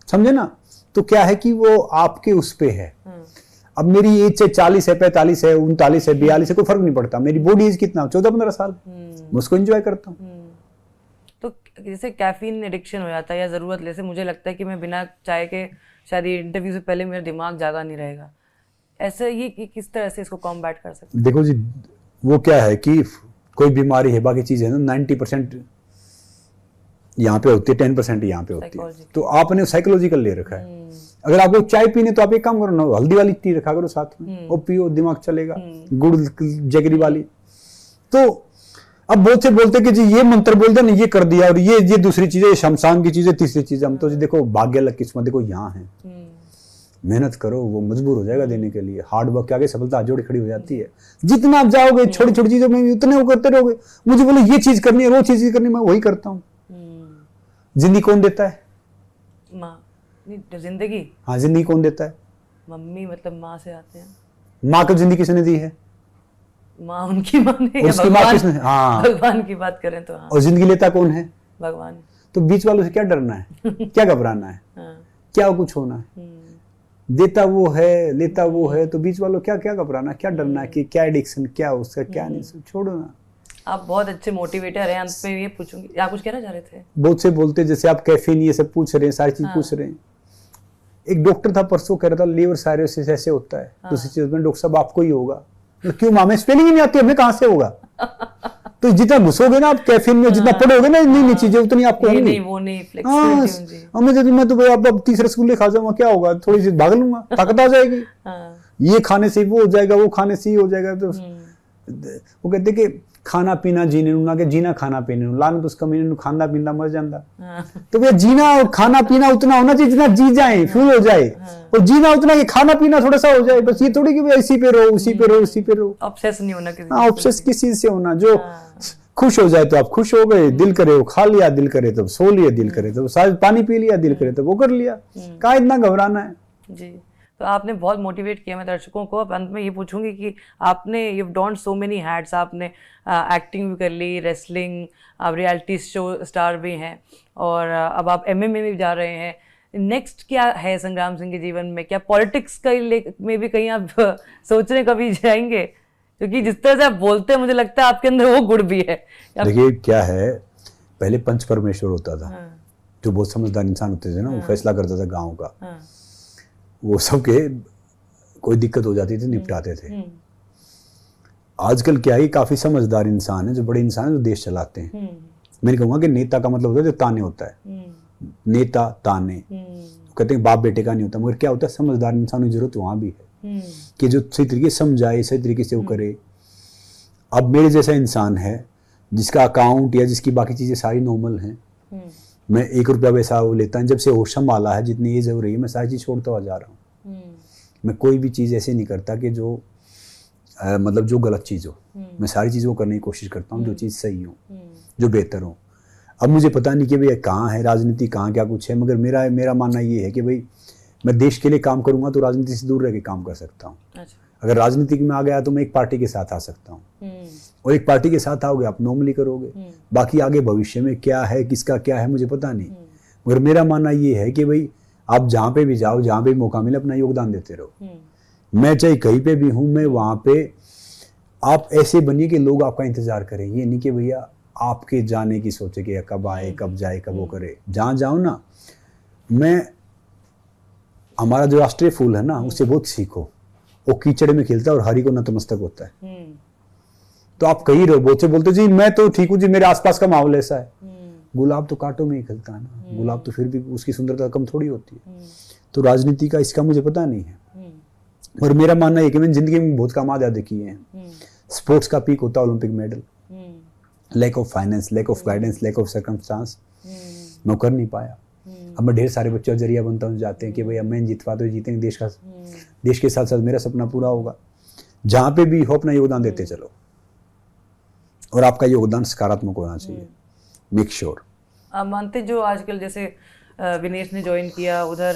समझे ना? तो क्या है कि वो आपके उस पे है। अब मेरी एज से 40 है, 45 है, 39 है, 42 है, कोई फर्क नहीं पड़ता। मेरी बॉडी एज कितना, 14-15 साल, मैं उसको एंजॉय करता हूँ। तो जैसे कैफीन एडिक्शन हो जाता है या जरूरत, जैसे मुझे लगता है कि मैं बिना चाय के शायद ये इंटरव्यू से पहले मेरा दिमाग जागा नहीं रहेगा, ऐसे ये किस तरह से इसको कॉम्बैट कर सकते हैं? देखो जी, वो क्या है कि कोई बीमारी है, बाकी चीजें ना 90% यहाँ पे होती है, 10% यहाँ पे होती है। तो आपने साइकोलॉजिकल ले रखा है। अगर आपको चाय पीने तो आप एक काम करो ना, हल्दी वाली टी रखा करो साथ में, वो पियो, दिमाग चलेगा, गुड़ जगरी वाली। तो अब बहुत से बोलते कि जी ये मंत्र बोल दे ना, ये कर दिया, और ये दूसरी चीजें, शमशान की चीजें, तीसरी चीजें। हम तो जी देखो भाग्य अलग किस्मत, देखो यहाँ है, मेहनत करो, वो मजबूर हो जाएगा देने के लिए। हार्ड वर्क के आगे सफलता जोड़ खड़ी हो जाती है। जितना आप जाओगे छोटी छोटी चीजों में उतने वो करते रहोगे। मुझे बोले ये चीज करनी है, वो चीज करनी है, मैं वही करता हूँ। जिंदगी कौन देता है? माँ। जिंदगी? हाँ, जिंदगी कौन देता है? मम्मी, मतलब माँ से आते हैं। माँ को जिंदगी किसने दी है? माँ, उनकी माँ ने, उसकी माँ किसने? हाँ, भगवान की बात करें तो हाँ। और जिंदगी लेता कौन है? भगवान। तो बीच वालों से क्या डरना है? क्या घबराना है? क्या कुछ होना है? देता वो है, लेता वो है, तो बीच वालों क्या क्या घबराना, क्या डरना है कि क्या एडिक्शन, क्या उसका, क्या नहीं, छोड़ो ना। आप बहुत अच्छे मोटिवेटर हैं। अंत में ये पूछूंगी, आप कुछ कहना चाह रहे थे? बहुत से बोलते जैसे आप कैफीन ये सब पूछ रहे हैं, सारी चीज पूछ रहे हैं। एक डॉक्टर था परसों कह रहा था लीवर साइरोसिस ऐसे होता है। दूसरी चीज में डॉक्टर साहब आपको ही होगा। क्यों मामे, स्पेलिंग ही नहीं आती, हमें कहाँ से होगा? तो जितना घुसोगे ना आप कैफीन में, जितना पढ़ोगे ना नई चीजें, उतनी आपको होंगी। नहीं, वो नहीं, फ्लेक्सिबिलिटी। मैं तो भाई अब 3 रसगुल्ले खा जाऊंगा, क्या होगा? थोड़ी सी भाग लूंगा, ताकत आ जाएगी। ये खाने से वो हो जाएगा, वो खाने से ये हो जाएगा। तो वो कहते कि खाना पीना जीने ना, के जीना खाना पीने लाना, तो उसका मीन खाना पीना मर जाता। तो भैया जीना और खाना पीना उतना होना चाहिए जितना जी जाए, फ्यूल हो जाए, और जीना उतना कि खाना पीना थोड़ा सा हो जाए। बस ये थोड़ी कि इसी पे रहो, उसी पे रहो, उसी पे रहो। ऑब्सेस नहीं होना किसी। हाँ, ऑब्सेस किस चीज से होना? जो खुश हो जाए तो आप खुश हो गए, दिल करे वो खा लिया, दिल करे तो सो लिया, दिल करे तो पानी पी लिया, दिल करे तो वो कर लिया। कहाँ इतना घबराना है? जी, तो आपने बहुत मोटिवेट किया मैं दर्शकों को। अब अंत में ये पूछूंगी कि आपने you don't so many hats, आपने एक्टिंग भी कर ली, रेसलिंग, आप रियलिटी शो स्टार भी हैं, और अब आप MMA में भी जा रहे हैं। नेक्स्ट क्या है संग्राम सिंह के जीवन में? क्या पॉलिटिक्स का में भी कहीं आप सोच रहे कभी जाएंगे? क्योंकि जिस तरह से आप बोलते हैं मुझे लगता है आपके अंदर वो गुण भी है। देखिए क्या है, पहले पंच परमेश्वर होता था, हाँ, जो बहुत समझदार इंसान होते थे ना, वो फैसला करता था गाँव का, हाँ, वो सबके कोई दिक्कत हो जाती थी निपटाते थे। आजकल क्या है, काफी समझदार इंसान है, जो बड़े इंसान है, जो देश चलाते हैं। मैं कहूँगा कि नेता का मतलब होता है जो ताने होता है, नेता ताने कहते हैं, बाप बेटे का नहीं होता, मगर क्या होता है, समझदार इंसान की जरूरत वहां भी है कि जो सही तरीके से समझाए, सही तरीके से वो करे। अब मेरे जैसा इंसान है जिसका अकाउंट या जिसकी बाकी चीजें सारी नॉर्मल हैं, मैं 1 रुपया वैसा वो लेता है, जब से होश संभाला है, जितनी एज हो रही है, मैं सारी चीज छोड़ता हुआ जा रहा हूँ। मैं कोई भी चीज ऐसे नहीं करता कि जो मतलब जो गलत चीज हो, मैं सारी चीज़ों को करने की कोशिश करता हूँ जो चीज़ सही हो, जो बेहतर हो। अब मुझे पता नहीं कि भैया कहाँ है राजनीति, कहाँ क्या कुछ है, मगर मेरा मानना ये है कि भाई मैं देश के लिए काम करूँगा तो राजनीति से दूर रह के काम कर सकता हूँ। अच्छा। अगर राजनीति में आ गया तो मैं एक पार्टी के साथ आ सकता हूँ, और एक पार्टी के साथ आओगे आप नॉर्मली करोगे, बाकी आगे भविष्य में क्या है, किसका क्या है, मुझे पता नहीं। मगर मेरा मानना ये है कि भाई आप जहाँ पे भी जाओ, जहाँ पे भी मौका मिले, अपना योगदान देते रहो। मैं चाहे कहीं पे भी हूँ, मैं वहाँ पे आप ऐसे बनिए कि लोग आपका इंतजार करें। ये नहीं कि भैया आपके जाने की सोचे कि कब आए, कब जाए, कब वो करे। जहाँ जाओ ना, मैं हमारा जो राष्ट्रीय फूल है ना, उससे बहुत सीखो। वो कीचड़ में खिलता है और हरी को नतमस्तक होता है। तो आप कहीं रहो, बहुत से बोलते जी मैं तो ठीक हूँ जी, मेरे आसपास का माहौल ऐसा है। गुलाब तो कांटों में ही खिलता है ना, गुलाब तो फिर भी उसकी सुंदरता कम थोड़ी होती है। तो राजनीति का इसका मुझे पता नहीं है, और मेरा मानना है कि मैंने जिंदगी में बहुत काम याद किए हैं। स्पोर्ट्स का पीक होता है Olympic medal, lack of finance, lack of guidance, lack of circumstance, मैं कर नहीं पाया। अब मैं ढेर सारे बच्चों का जरिया बनता हूँ, जाते हैं कि भैया मैं जितवा तो जीतेंगे, देश के साथ साथ मेरा सपना पूरा होगा। जहाँ पे भी हो अपना योगदान देते चलो, और आपका योगदान सकारात्मक होना चाहिए। Make sure. आप मानते जो आजकल जैसे विनेश ने ज्वाइन किया, उधर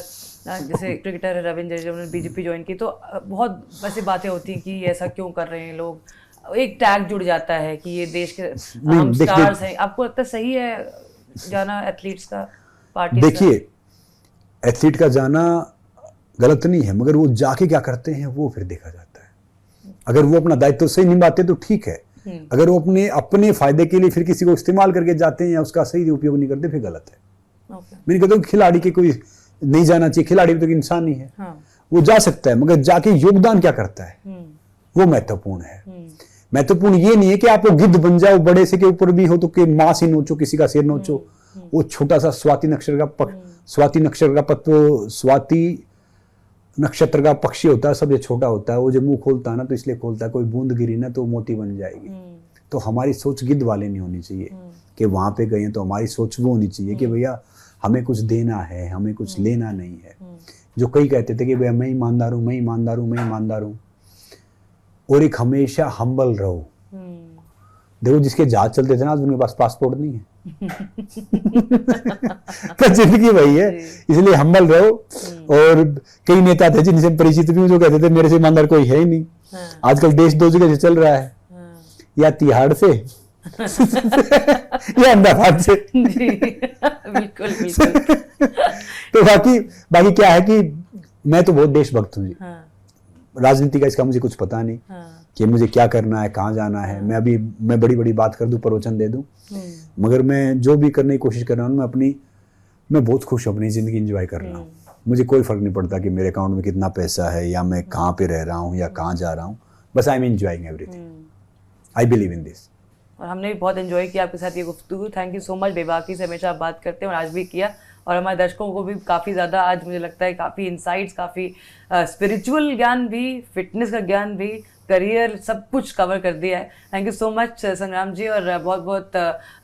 जैसे क्रिकेटर रविंद्र जडेजा ने बीजेपी ज्वाइन की, तो बहुत वैसी बातें होती हैं कि ऐसा क्यों कर रहे हैं लोग, एक टैग जुड़ जाता है कि ये देश के हम स्टार्स हैं। आपको लगता है सही है जाना एथलीट्स का पार्टी? देखिए, एथलीट का जाना गलत नहीं है, मगर वो जाके क्या करते हैं वो फिर देखा जाता है। अगर वो अपना दायित्व सही निभाते तो ठीक है, अगर वो अपने फायदे के लिए फिर किसी को इस्तेमाल करके जाते हैं या उसका सही उपयोग नहीं करते, फिर गलत है। मैं कहता हूँ खिलाड़ी के कोई नहीं जाना चाहिए, खिलाड़ी भी तो इंसान ही है। वो जा सकता है, मगर जाके योगदान क्या करता है वो महत्वपूर्ण है। महत्वपूर्ण ये नहीं है कि आप वो गिद्ध बन जाओ, बड़े से के ऊपर भी हो तो कि मांस ही नोचो, किसी का सिर नोचो। वो छोटा सा स्वाति नक्षत्र का पक्षी होता है, सबसे छोटा होता है। वो जब मुंह खोलता है ना, तो इसलिए खोलता है कोई बूंद गिरी ना तो मोती बन जाएगी। तो हमारी सोच गिद्ध वाले नहीं होनी चाहिए कि वहां पे गए तो हमारी सोच वो होनी चाहिए कि भैया हमें कुछ देना है, हमें कुछ लेना नहीं है। जो कई कहते थे कि भैया मैं ईमानदार हूं, मैं ईमानदार हूं, मैं ईमानदार हूं। और एक हमेशा हम्बल रहो। देखो जिसके जहाज चलते थे ना, आज उनके पास पासपोर्ट नहीं है। तो जिंदगी वही है, इसलिए हम्बल रहो। और कई नेता थे जिनसे परिचित भी, जो कहते थे मेरे से ईमानदार कोई है ही नहीं। आजकल देश दो जगह से चल रहा है, या तिहाड़ से या अहमदाबाद से। बिल्कुल बिल्कुल। तो बाकी क्या है कि मैं तो बहुत देशभक्त हूँ जी। राजनीति का इसका मुझे कुछ पता नहीं कि मुझे क्या करना है, कहाँ जाना है। मैं बड़ी बड़ी बात कर दूं, प्रवचन दे दूं, मगर मैं जो भी करने की कोशिश कर रहा हूँ, मैं बहुत खुश हूँ, अपनी जिंदगी एंजॉय कर रहा हूँ। मुझे कोई फर्क नहीं पड़ता कि मेरे अकाउंट में कितना पैसा है, या मैं कहाँ पे रह रहा हूँ, या कहाँ जा रहा हूँ। बस I am enjoying everything. I believe in this. और हमने भी बहुत एंजॉय किया आपके साथ ये गुफ्तगू। Thank you so much. बेबाकी से हमेशा आप बात करते हैं और आज भी किया, और हमारे दर्शकों को भी काफ़ी ज़्यादा आज मुझे लगता है काफ़ी इंसाइट्स, काफ़ी स्पिरिचुअल ज्ञान भी, फिटनेस का ज्ञान भी, करियर, सब कुछ कवर कर दिया है। थैंक यू सो मच संग्राम जी, और बहुत बहुत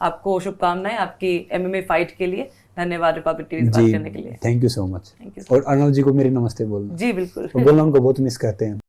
आपको शुभकामनाएं आपकी MMA फाइट के लिए। धन्यवाद रिपब्लिक टीवी से बात करने के लिए। Thank you so much. और अर्नव जी को मेरे नमस्ते बोलना। जी बिल्कुल। बोलना, उनको बहुत मिस करते हैं।